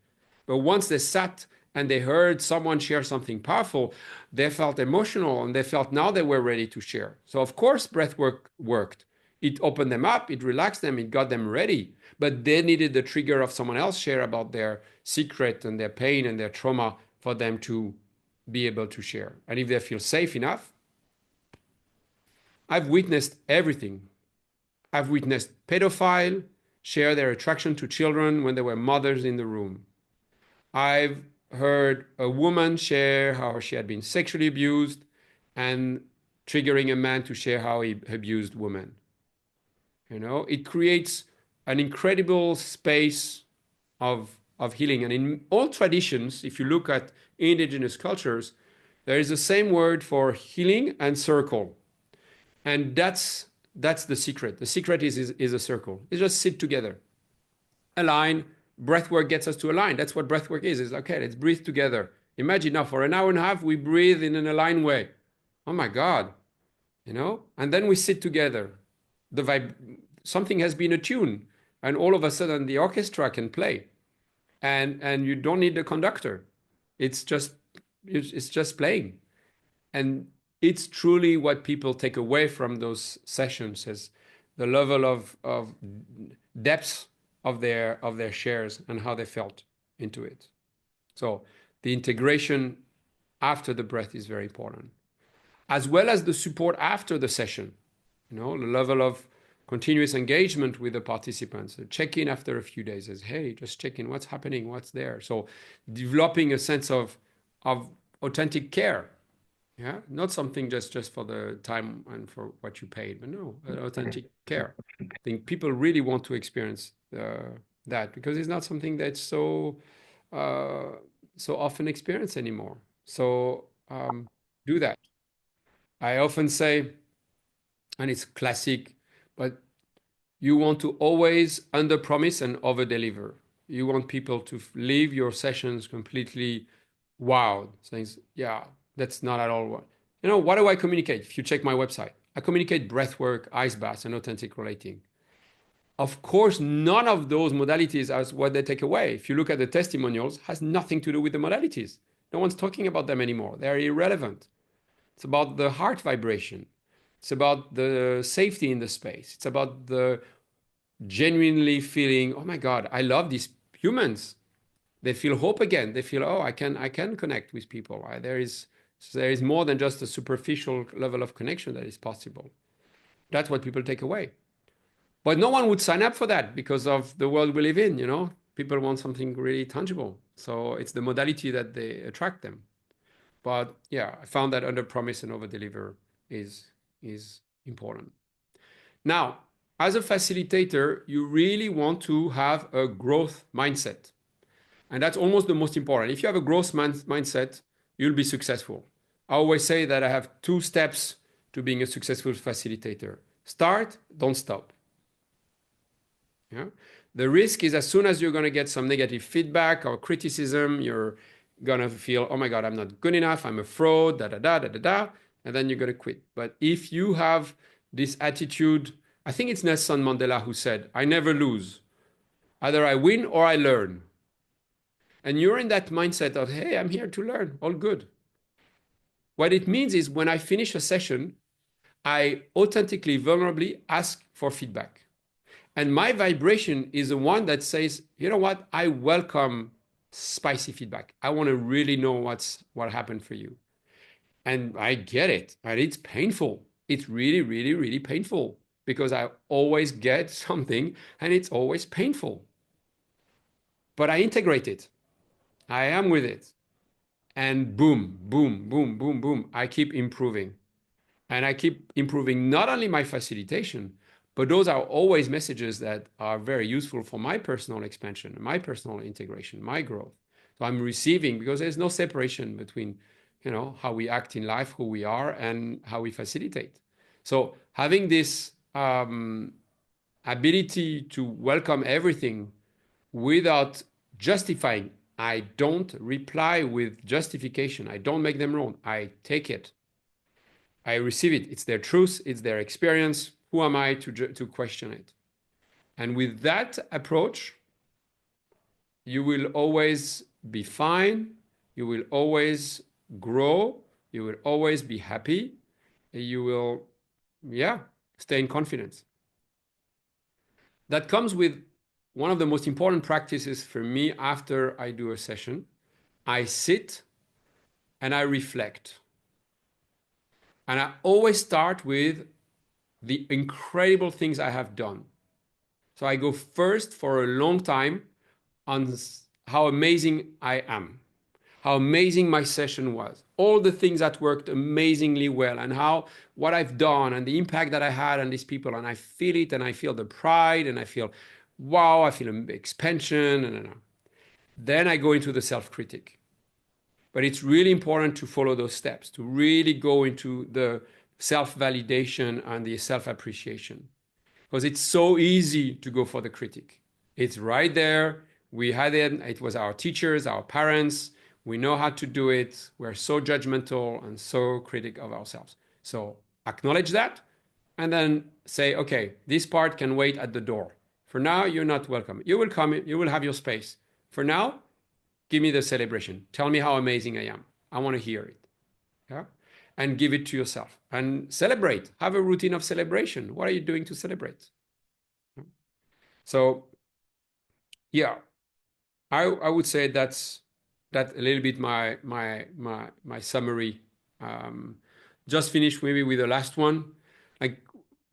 Speaker 1: But once they sat and they heard someone share something powerful, they felt emotional and they felt now they were ready to share. So of course breathwork worked. It opened them up, it relaxed them, it got them ready. But they needed the trigger of someone else share about their secret and their pain and their trauma for them to be able to share. And if they feel safe enough, I've witnessed everything. I've witnessed pedophiles share their attraction to children when there were mothers in the room. I've heard a woman share how she had been sexually abused and triggering a man to share how he abused women. You know, it creates an incredible space of healing. And in all traditions, if you look at indigenous cultures, there is the same word for healing and circle. And that's the secret. The secret is a circle. It's just sit together. Align. Breath work gets us to align. That's what breath work is. It's like, okay, let's breathe together. Imagine now for an hour and a half, we breathe in an aligned way. Oh my God, you know? And then we sit together. Something has been attuned, and all of a sudden the orchestra can play. And you don't need the conductor. It's just playing. And it's truly what people take away from those sessions is the level of depth of their shares and how they felt into it. So the integration after the breath is very important, as well as the support after the session. You know, the level of continuous engagement with the participants. Check in after a few days as, hey, just check in, what's happening, what's there. So developing a sense of authentic care. Yeah, not something just for the time and for what you paid, but no, authentic care. I think people really want to experience that because it's not something that's so often experienced anymore. So do that. I often say, and it's classic, but you want to always under promise and over deliver. You want people to leave your sessions completely wowed, saying, yeah, that's not at all what. You know, what do I communicate? If you check my website, I communicate breath work, ice baths, and authentic relating. Of course, none of those modalities are what they take away. If you look at the testimonials, has nothing to do with the modalities. No one's talking about them anymore. They're irrelevant. It's about the heart vibration. It's about the safety in the space. It's about the genuinely feeling, oh my God, I love these humans. They feel hope again. They feel, oh, I can connect with people. There is more than just a superficial level of connection that is possible. That's what people take away. But no one would sign up for that because of the world we live in, you know? People want something really tangible. So it's the modality that they attract them. But yeah, I found that under promise and over deliver is important. Now, as a facilitator, you really want to have a growth mindset. And that's almost the most important. If you have a growth mindset, you'll be successful. I always say that I have 2 steps to being a successful facilitator. Start, don't stop. Yeah? The risk is as soon as you're going to get some negative feedback or criticism, you're going to feel, oh my God, I'm not good enough, I'm a fraud, da da da da da da, and then you're going to quit. But if you have this attitude, I think it's Nelson Mandela who said, I never lose. Either I win or I learn. And you're in that mindset of, hey, I'm here to learn, all good. What it means is when I finish a session, I authentically, vulnerably ask for feedback. And my vibration is the one that says, you know what? I welcome spicy feedback. I want to really know what happened for you. And I get it. And it's painful. It's really, really, really painful because I always get something and it's always painful. But I integrate it. I am with it. And boom, boom, boom, boom, boom. I keep improving. And I keep improving not only my facilitation, but those are always messages that are very useful for my personal expansion, my personal integration, my growth. So I'm receiving because there's no separation between, you know, how we act in life, who we are, and how we facilitate. So having this ability to welcome everything without justifying. I don't reply with justification. I don't make them wrong. I take it. I receive it. It's their truth. It's their experience. Who am I to question it? And with that approach, you will always be fine. You will always grow. You will always be happy. You will, stay in confidence. That comes with one of the most important practices for me after I do a session. I sit and I reflect. And I always start with the incredible things I have done. So I go first for a long time on how amazing I am, how amazing my session was, all the things that worked amazingly well, and how what I've done and the impact that I had on these people. And I feel it, and I feel the pride, and I feel, wow, I feel an expansion. And then I go into the self critic. But it's really important to follow those steps, to really go into the self validation and the self appreciation. Because it's so easy to go for the critic. It's right there. We had it. It was our teachers, our parents. We know how to do it. We're so judgmental and so critic of ourselves. So acknowledge that and then say, okay, this part can wait at the door. For now, you're not welcome. You will come, you will have your space. For now, give me the celebration. Tell me how amazing I am. I want to hear it. Yeah. And give it to yourself and celebrate. Have a routine of celebration. What are you doing to celebrate? So, yeah, I would say that's a little bit my summary. Um, just finish maybe with the last one. Like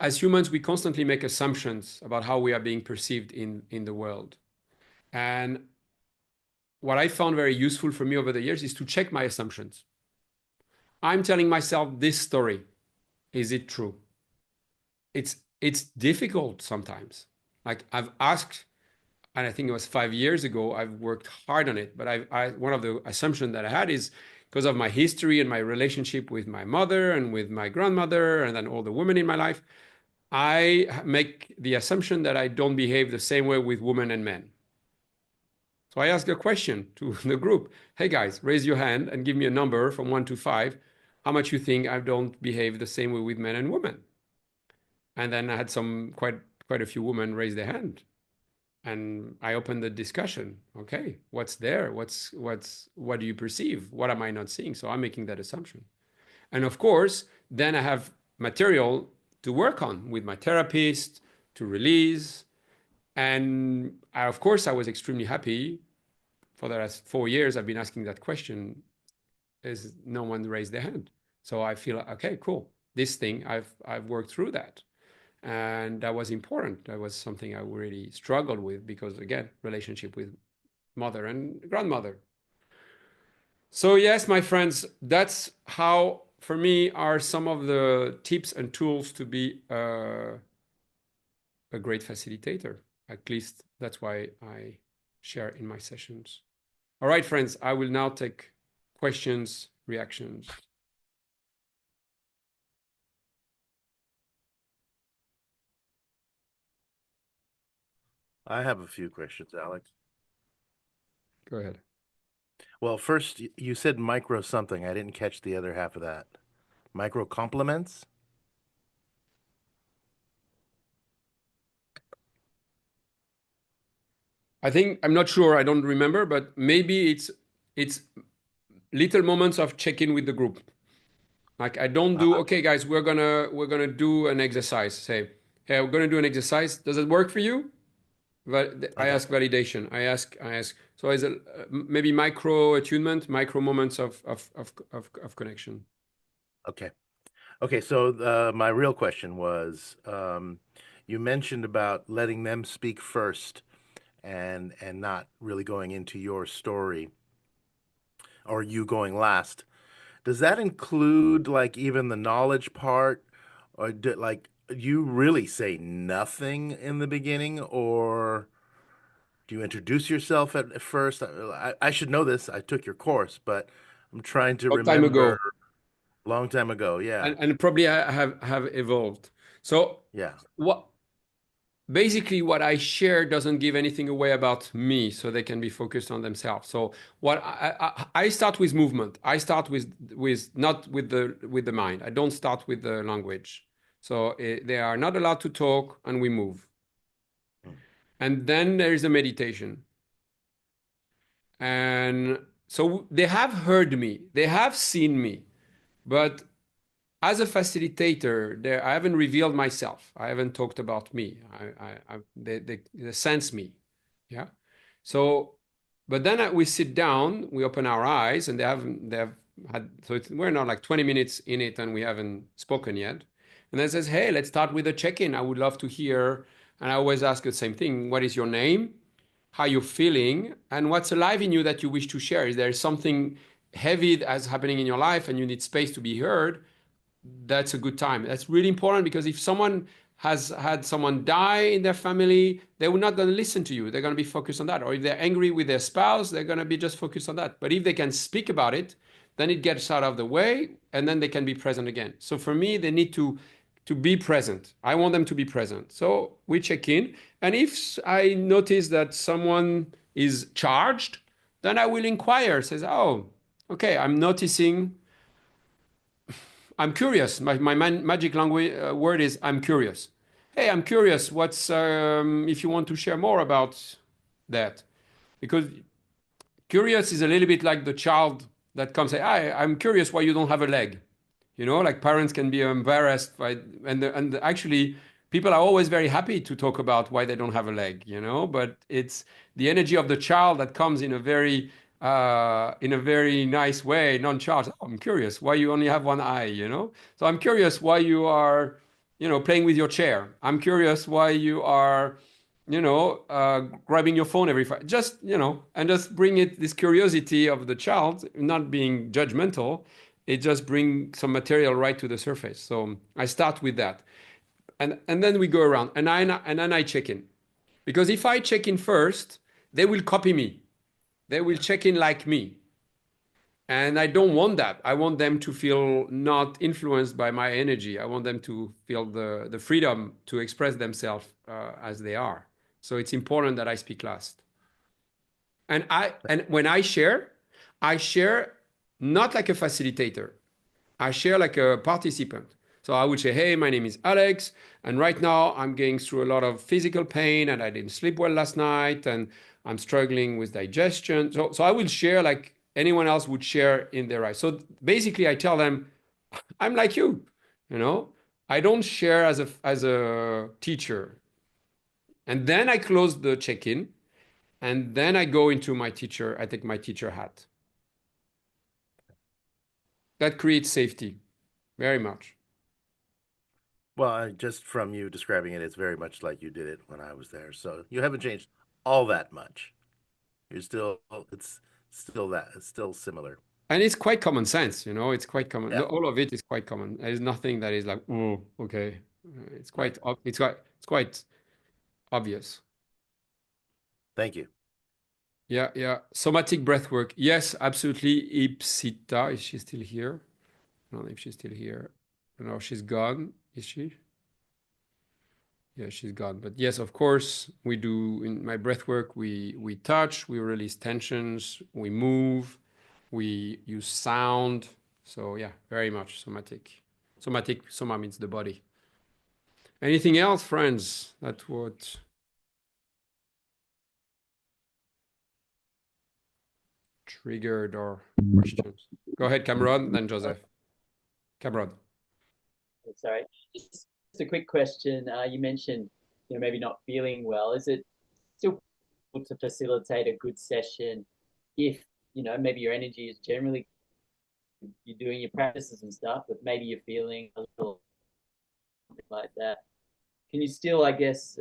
Speaker 1: as humans, we constantly make assumptions about how we are being perceived in the world. And what I found very useful for me over the years is to check my assumptions. I'm telling myself this story. Is it true? It's difficult sometimes. Like I've asked, and I think it was 5 years ago, I've worked hard on it. But one of the assumptions that I had is because of my history and my relationship with my mother and with my grandmother and then all the women in my life, I make the assumption that I don't behave the same way with women and men. So I ask a question to the group. Hey guys, raise your hand and give me a number from 1 to 5. How much you think I don't behave the same way with men and women? And then I had quite a few women raise their hand. And I opened the discussion. Okay, what's there? What do you perceive? What am I not seeing? So I'm making that assumption. And of course, then I have material to work on with my therapist to release. And of course, I was extremely happy. For the last 4 years, I've been asking that question. Is no one raised their hand? So I feel okay, cool. This thing I've worked through that, and that was important. That was something I really struggled with because again, relationship with mother and grandmother. So yes, my friends, that's how for me are some of the tips and tools to be a great facilitator. At least that's why I share in my sessions. All right, friends, I will now take questions, reactions.
Speaker 2: I have a few questions, Alex.
Speaker 1: Go ahead.
Speaker 2: Well, first, you said micro something. I didn't catch the other half of that. Micro compliments?
Speaker 1: I think I'm not sure. I don't remember, but maybe it's little moments of check-in with the group. Like I don't do,
Speaker 2: Ah,
Speaker 1: okay, guys, we're gonna do an exercise. Say, hey, we're gonna do an exercise. Does it work for you? But I
Speaker 2: okay,
Speaker 1: ask validation. I ask. So is it maybe micro attunement, micro moments of connection?
Speaker 2: okay. Okay, so my real question was, you mentioned about letting them speak first and not really going into your story or you going last. Does that include like even the knowledge part, or like you really say nothing in the beginning, or do you introduce yourself at first? I should know this. I took your course, but I'm trying to
Speaker 1: Long time
Speaker 2: remember
Speaker 1: ago,
Speaker 2: a long time ago. Yeah,
Speaker 1: and probably I have evolved. So
Speaker 2: yeah.
Speaker 1: what basically what I share doesn't give anything away about me, so they can be focused on themselves. So what I start with movement. I start with not with the mind. I don't start with the language. So they are not allowed to talk, and we move.
Speaker 2: Mm.
Speaker 1: And then there is a meditation. And so they have heard me, they have seen me, but as a facilitator, there I haven't revealed myself. I haven't talked about me. They sense me. Yeah. So, but then we sit down, we open our eyes, and they have had. So we're not like 20 minutes in it, and we haven't spoken yet. And then says, "Hey, let's start with a check-in. I would love to hear." And I always ask the same thing: "What is your name? how you're feeling, and what's alive in you that you wish to share. Is there something heavy that's happening in your life and you need space to be heard? That's a good time. That's really important because if someone has had someone die in their family, they're not going to listen to you. They're going to be focused on that. Or if they're angry with their spouse, they're going to be just focused on that. But if they can speak about it, then it gets out of the way and then they can be present again. So for me, they need to be present. I want them to be present. So we check in. And if I notice that someone is charged, then I will inquire, says, oh, okay, I'm noticing I'm curious. My magic language word is I'm curious. Hey, I'm curious. What's if you want to share more about that? Because curious is a little bit like the child that comes say, I'm curious why you don't have a leg. You know, like parents can be embarrassed by, and actually, people are always very happy to talk about why they don't have a leg. You know, but it's the energy of the child that comes in a very nice way, non-charged. Oh, I'm curious why you only have one eye. You know, so I'm curious why you are, playing with your chair. I'm curious why you are grabbing your phone every five, just, and just bring it, this curiosity of the child, not being judgmental. It just brings some material right to the surface. So I start with that. And then we go around and then I check in. Because if I check in first, they will copy me. They will check in like me. And I don't want that. I want them to feel not influenced by my energy. I want them to feel the freedom to express themselves as they are. So it's important that I speak last. And when I share not like a facilitator. I share like a participant. So I would say, hey, my name is Alex, and right now I'm going through a lot of physical pain, and I didn't sleep well last night, and I'm struggling with digestion. So I will share like anyone else would share in their life. So basically, I tell them, I'm like you, you know. I don't share as a teacher, and then I close the check-in, and then I go into my teacher. I take my teacher hat. That creates safety, very much.
Speaker 2: Well, just from you describing it, it's very much like you did it when I was there. So you haven't changed all that much. You're still, it's still that, it's still similar.
Speaker 1: And it's quite common sense, it's quite common.
Speaker 2: Yeah,
Speaker 1: All of it is quite common. There's nothing that is like, oh, okay. It's
Speaker 2: right.
Speaker 1: quite obvious.
Speaker 2: Thank you.
Speaker 1: Yeah, yeah. Somatic breath work. Yes, absolutely. Ipsita, is she still here? I don't know if she's still here. No, she's gone. Is she? Yeah, she's gone. But yes, of course, we do in my breath work, we touch, we release tensions, we move, we use sound. So yeah, very much somatic. Somatic, soma means the body. Anything else, friends, that would triggered or questions? Go ahead, Cameron, then Joseph. Cameron.
Speaker 3: Sorry, just a quick question. You mentioned, maybe not feeling well. Is it still possible to facilitate a good session if, maybe your energy is generally, you're doing your practices and stuff, but maybe you're feeling a little like that? Can you still, I guess,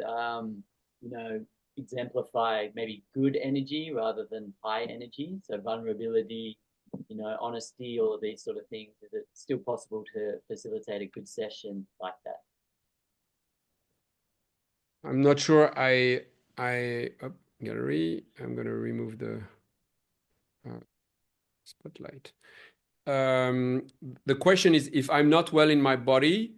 Speaker 3: exemplify maybe good energy rather than high energy? So vulnerability, honesty, all of these sort of things. Is it still possible to facilitate a good session like that?
Speaker 1: I'm not sure gallery. I'm gonna remove the spotlight. The question is, if I'm not well in my body,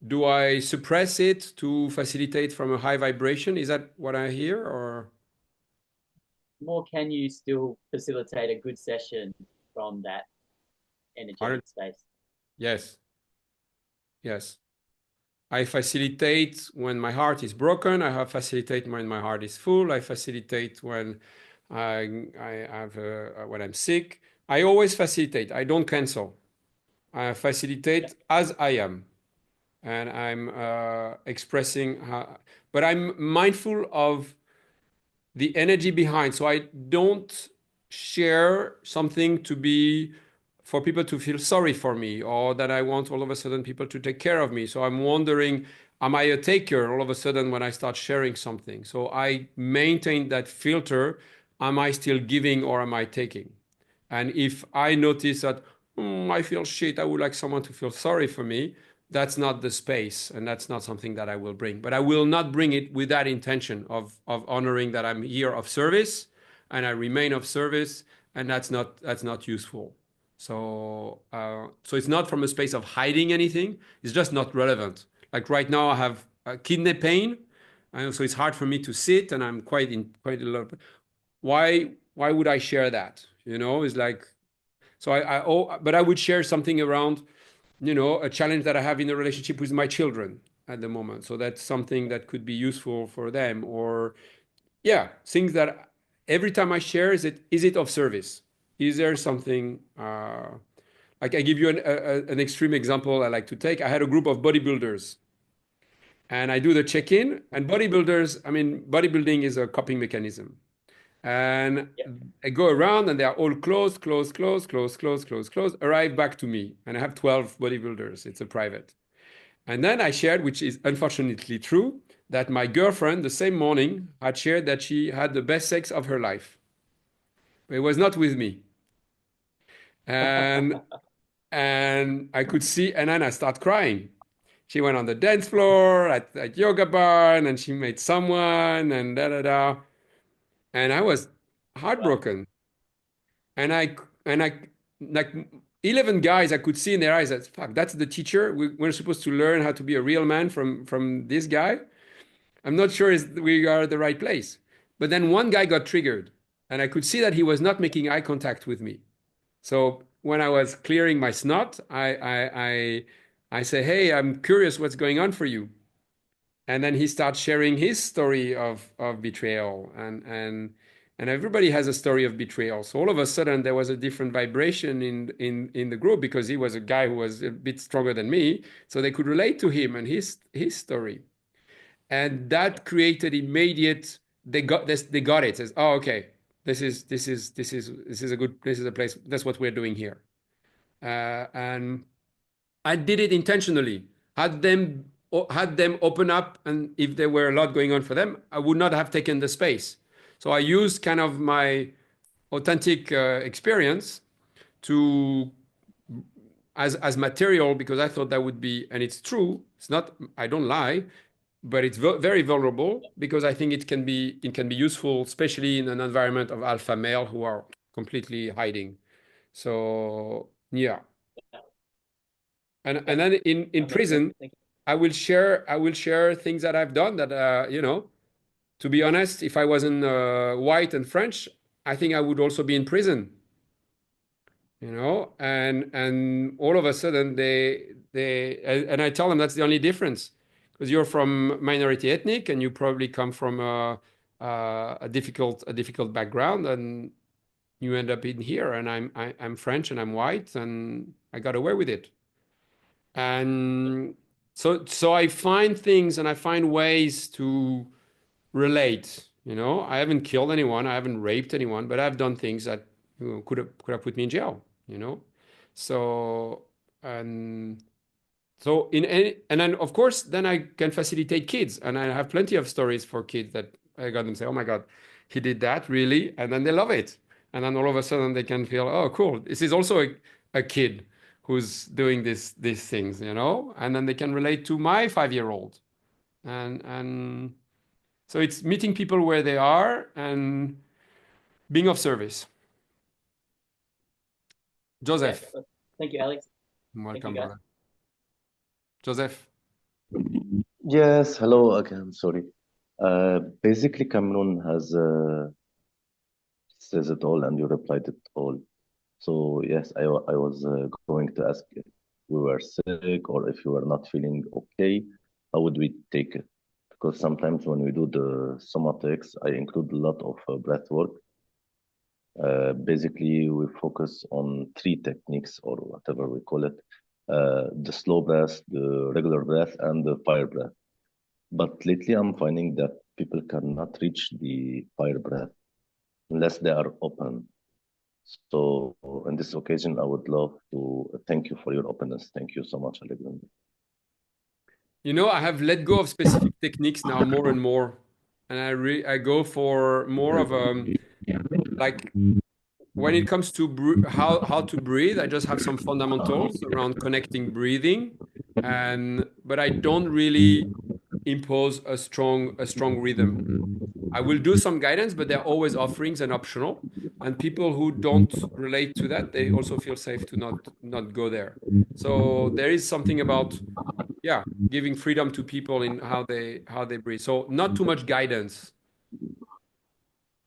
Speaker 1: do I suppress it to facilitate from a high vibration? Is that what I hear, or?
Speaker 3: More, can you still facilitate a good session from that energetic space?
Speaker 1: Yes. Yes. I facilitate when my heart is broken. I facilitate when my heart is full. I facilitate when I have when I'm sick. I always facilitate. I don't cancel. I facilitate as I am, and I'm expressing. But I'm mindful of the energy behind. So I don't share something to be for people to feel sorry for me or that I want all of a sudden people to take care of me. So I'm wondering, am I a taker all of a sudden when I start sharing something? So I maintain that filter. Am I still giving or am I taking? And if I notice that I feel shit, I would like someone to feel sorry for me, that's not the space, and that's not something that I will bring. But I will not bring it with that intention of honoring that I'm here of service and I remain of service, and that's not useful. So it's not from a space of hiding anything. It's just not relevant. Like right now, I have kidney pain, and so it's hard for me to sit, and I'm quite a lot. Why would I share that? It's like so but I would share something around a challenge that I have in a relationship with my children at the moment. So that's something that could be useful for them, or yeah, things that every time I share, is it of service? Is there something like I give you an extreme example I like to take. I had a group of bodybuilders and I do the check-in, and bodybuilders, I mean, bodybuilding is a coping mechanism. And
Speaker 3: Yeah.
Speaker 1: I go around and they are all close, close, close, close, close, close, close, arrive back to me. And I have 12 bodybuilders. It's a private. And then I shared, which is unfortunately true, that my girlfriend the same morning had shared that she had the best sex of her life. But it was not with me. And and I could see, and then I start crying. She went on the dance floor at yoga barn and she met someone and da da da. And I was
Speaker 3: Wow.
Speaker 1: heartbroken. And I like 11 guys I could see in their eyes that fuck, that's the teacher. We're supposed to learn how to be a real man from this guy. I'm not sure we are at the right place. But then one guy got triggered, and I could see that he was not making eye contact with me. So when I was clearing my snot, I say, "Hey, I'm curious what's going on for you." And then he starts sharing his story of betrayal, and everybody has a story of betrayal. So all of a sudden there was a different vibration in the group because he was a guy who was a bit stronger than me, so they could relate to him and his story. And that created immediate, they got this, they got it. Says, oh, okay, this is a place. That's what we're doing here. And I did it intentionally. Had them open up, and if there were a lot going on for them, I would not have taken the space. So I used kind of my authentic experience to as material because I thought that would be, and it's true. It's not. I don't lie, but it's very vulnerable because I think it can be useful, especially in an environment of alpha male who are completely hiding. So yeah, and
Speaker 3: Okay.
Speaker 1: then in
Speaker 3: That makes sense.
Speaker 1: prison,
Speaker 3: Thank you.
Speaker 1: I will share things that I've done that to be honest, if I wasn't white and French, I think I would also be in prison. And all of a sudden and I tell them that's the only difference because you're from minority ethnic and you probably come from a difficult background and you end up in here and I'm French and I'm white and I got away with it. And so I find things and I find ways to relate. I haven't killed anyone, I haven't raped anyone, but I've done things that could have put me in jail. So and so in any, and then of course then I can facilitate kids, and I have plenty of stories for kids that I got them say, "Oh my God, he did that really," and then they love it, and then all of a sudden they can feel, "Oh, cool, this is also a kid who's doing these things," and then they can relate to my 5-year-old, and so it's meeting people where they are and being of service.
Speaker 3: Okay.
Speaker 1: Joseph,
Speaker 3: Well, thank you, Alex. Thank you,
Speaker 1: welcome,
Speaker 3: guys.
Speaker 1: brother. Joseph.
Speaker 4: Yes, hello again. Sorry. Basically, Cameron has says it all, and you replied it all. So yes, I was going to ask if we were sick or if you were not feeling okay, how would we take it? Because sometimes when we do the somatics, I include a lot of breath work. Basically, we focus on three techniques or whatever we call it: the slow breath, the regular breath, and the fire breath. But lately, I'm finding that people cannot reach the fire breath unless they are open. So, on this occasion, I would love to thank you for your openness. Thank you so much, Alexander.
Speaker 1: You know, I have let go of specific techniques now more and more, and I go for more of like when it comes to how to breathe. I just have some fundamentals around connecting breathing, and but I don't really impose a strong rhythm. I will do some guidance, but they're always offerings and optional. And people who don't relate to that, they also feel safe to not go there. So there is something about, yeah, giving freedom to people in how they breathe. So not too much guidance.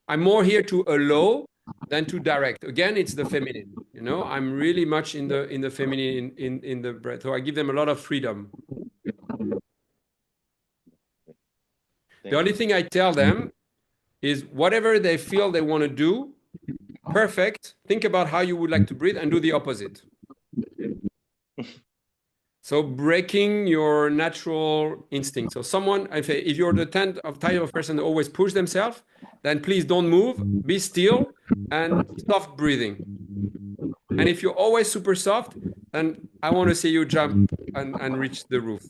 Speaker 1: I'm more here to allow than to direct. Again, it's the feminine. You know, I'm really much in the feminine in the breath. So I give them a lot of freedom. The only thing I tell them is whatever they feel they want to do, perfect. Think about how you would like to breathe and do the opposite. So breaking your natural instinct. So someone, if you're the type of person that always push themselves, then please don't move, be still, and soft breathing. And if you're always super soft, then I want to see you jump and reach the roof.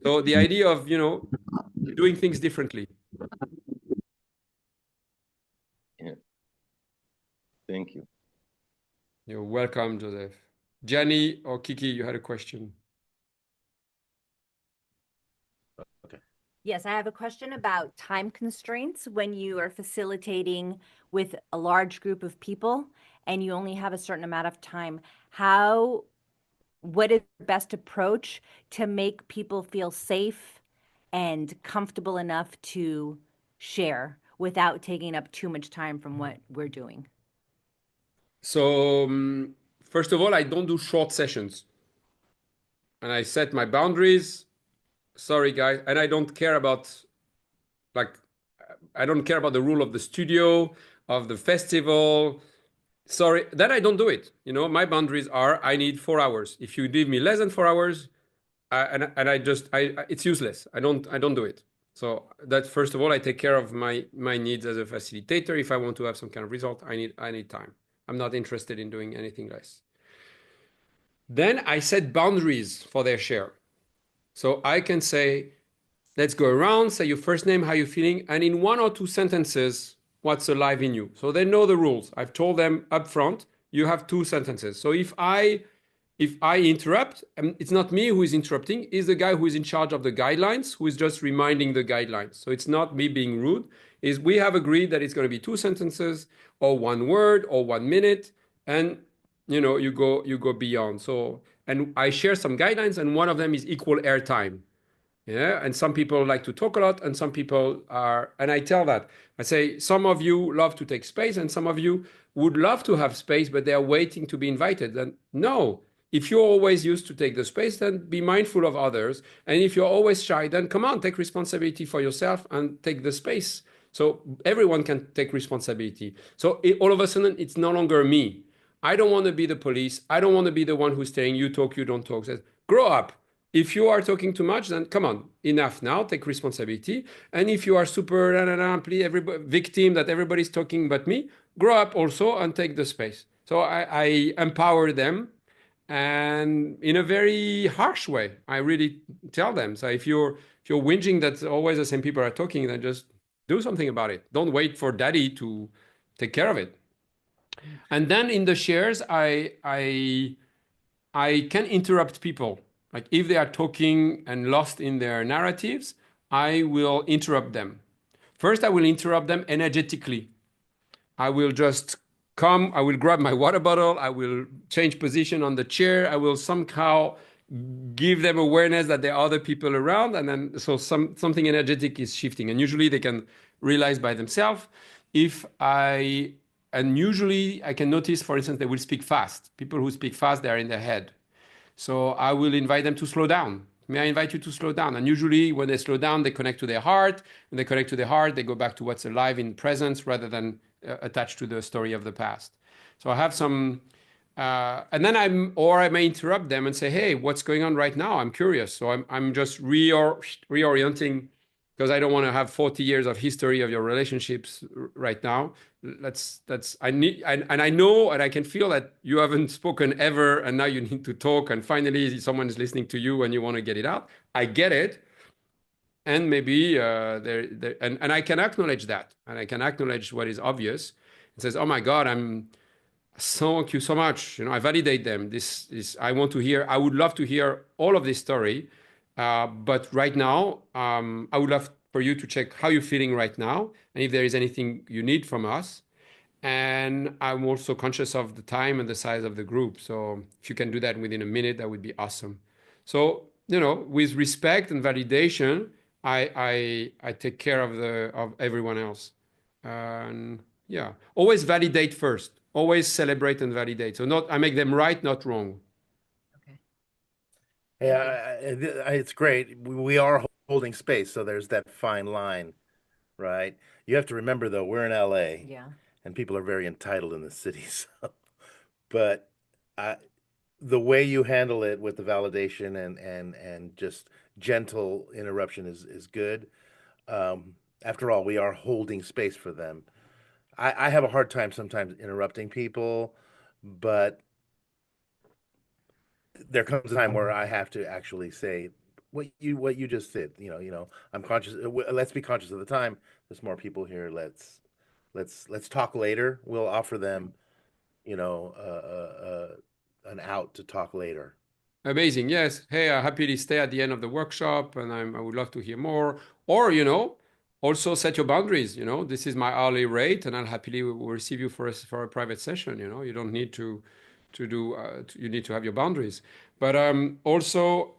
Speaker 1: So the idea of, doing things differently.
Speaker 4: Yeah. Thank you.
Speaker 1: You're welcome, Joseph. Gianni or Kiki, you had a question.
Speaker 2: Okay.
Speaker 5: Yes, I have a question about time constraints when you are facilitating with a large group of people and you only have a certain amount of time. What is the best approach to make people feel safe and comfortable enough to share without taking up too much time from what we're doing?
Speaker 1: So, first of all, I don't do short sessions. And I set my boundaries. Sorry, guys. And I don't care about, I don't care about the rule of the studio, of the festival. Sorry, then I don't do it. My boundaries are I need 4 hours. If you give me less than 4 hours, it's useless. I don't do it. So that first of all, I take care of my needs as a facilitator. If I want to have some kind of result, I need time. I'm not interested in doing anything less. Then I set boundaries for their share. So I can say, let's go around, say your first name, how you're feeling, and in 1 or 2 sentences, what's alive in you. So they know the rules. I've told them up front, you have 2 sentences. So if I interrupt, it's not me who is interrupting, it's the guy who is in charge of the guidelines, who is just reminding the guidelines. So it's not me being rude, is we have agreed that it's going to be 2 sentences or 1 word or 1 minute, and you go beyond. So, and I share some guidelines, and one of them is equal airtime. Yeah, and some people like to talk a lot, and some people are, and I tell that. I say, some of you love to take space, and some of you would love to have space, but they're waiting to be invited. And no, if you're always used to take the space, then be mindful of others. And if you're always shy, then come on, take responsibility for yourself and take the space. So everyone can take responsibility. So all of a sudden, it's no longer me. I don't want to be the police. I don't want to be the one who's saying, you talk, you don't talk. Says, grow up. If you are talking too much, then come on, enough now, take responsibility. And if you are super victim that everybody's talking but me, grow up also and take the space. So I empower them, and in a very harsh way. I really tell them. So if you're whinging that always the same people are talking, then just do something about it. Don't wait for daddy to take care of it. And then in the shares, I can interrupt people. Like if they are talking and lost in their narratives, I will interrupt them. First, I will interrupt them energetically. I will just come, I will grab my water bottle, I will change position on the chair, I will somehow give them awareness that there are other people around, and then so something energetic is shifting. And usually they can realize by themselves. And usually I can notice, for instance, they will speak fast. People who speak fast, they're in their head. So I will invite them to slow down. May I invite you to slow down? And usually when they slow down, they connect to their heart. When they connect to their heart, they go back to what's alive in presence rather than attached to the story of the past. So I have some, and then I may interrupt them and say, hey, what's going on right now? I'm curious. So I'm just reorienting because I don't want to have 40 years of history of your relationships right now. I need, and I know, and I can feel that you haven't spoken ever, and now you need to talk, and finally someone is listening to you and you want to get it out. I get it. And maybe and I can acknowledge that, and I can acknowledge what is obvious. It says, oh my God, thank you so much. I validate them. This is, I want to hear, I would love to hear all of this story. But right now, I would love for you to check how you're feeling right now and if there is anything you need from us. And I'm also conscious of the time and the size of the group. So if you can do that within a minute, that would be awesome. So, with respect and validation, I take care of everyone else. And yeah, always validate first. Always celebrate and validate. So I make them right, not wrong.
Speaker 5: Okay.
Speaker 2: Yeah, it's great. We are holding space, so there's that fine line, right? You have to remember, though, we're in LA,
Speaker 5: Yeah.
Speaker 2: and people are very entitled in the city. So, but the way you handle it with the validation and just gentle interruption is good. After all, we are holding space for them. I have a hard time sometimes interrupting people, but there comes a time where I have to actually say what you just said. I'm conscious. Let's be conscious of the time. There's more people here. Let's talk later. We'll offer them, an out to talk later.
Speaker 1: Amazing. Yes. Hey, I happily stay at the end of the workshop, and I would love to hear more. Or, also set your boundaries. This is my hourly rate, and I'll happily will receive you for a private session. You don't need to do. You need to have your boundaries. But also,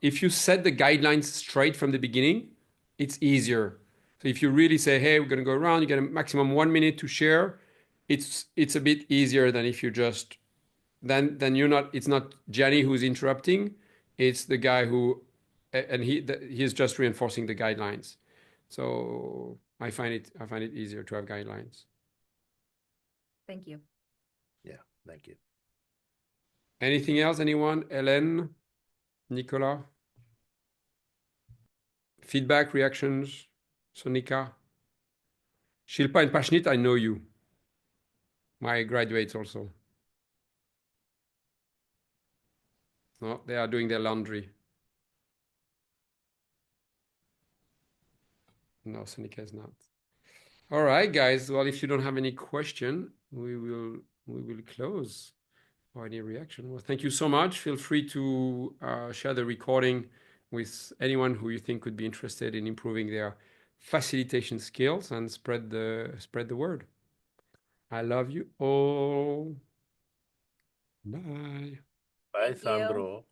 Speaker 1: if you set the guidelines straight from the beginning, it's easier. So if you really say, "Hey, we're going to go around," you get a maximum 1 minute to share. It's a bit easier than if you just then you're not. It's not Gianni who's interrupting. It's the guy who, and he's just reinforcing the guidelines. So I find it easier to have guidelines.
Speaker 5: Thank you.
Speaker 2: Yeah, thank you.
Speaker 1: Anything else? Anyone? Hélène, Nicolas? Feedback, reactions? Sonika? Shilpa and Pashnit, I know you. My graduates also. No, they are doing their laundry. No, Sonika is not. All right, guys. Well, if you don't have any question, we will close. Or any reaction? Well, thank you so much. Feel free to share the recording with anyone who you think could be interested in improving their facilitation skills and spread the word. I love you all. Bye.
Speaker 2: Bye,
Speaker 5: Thank you.
Speaker 2: Sandro.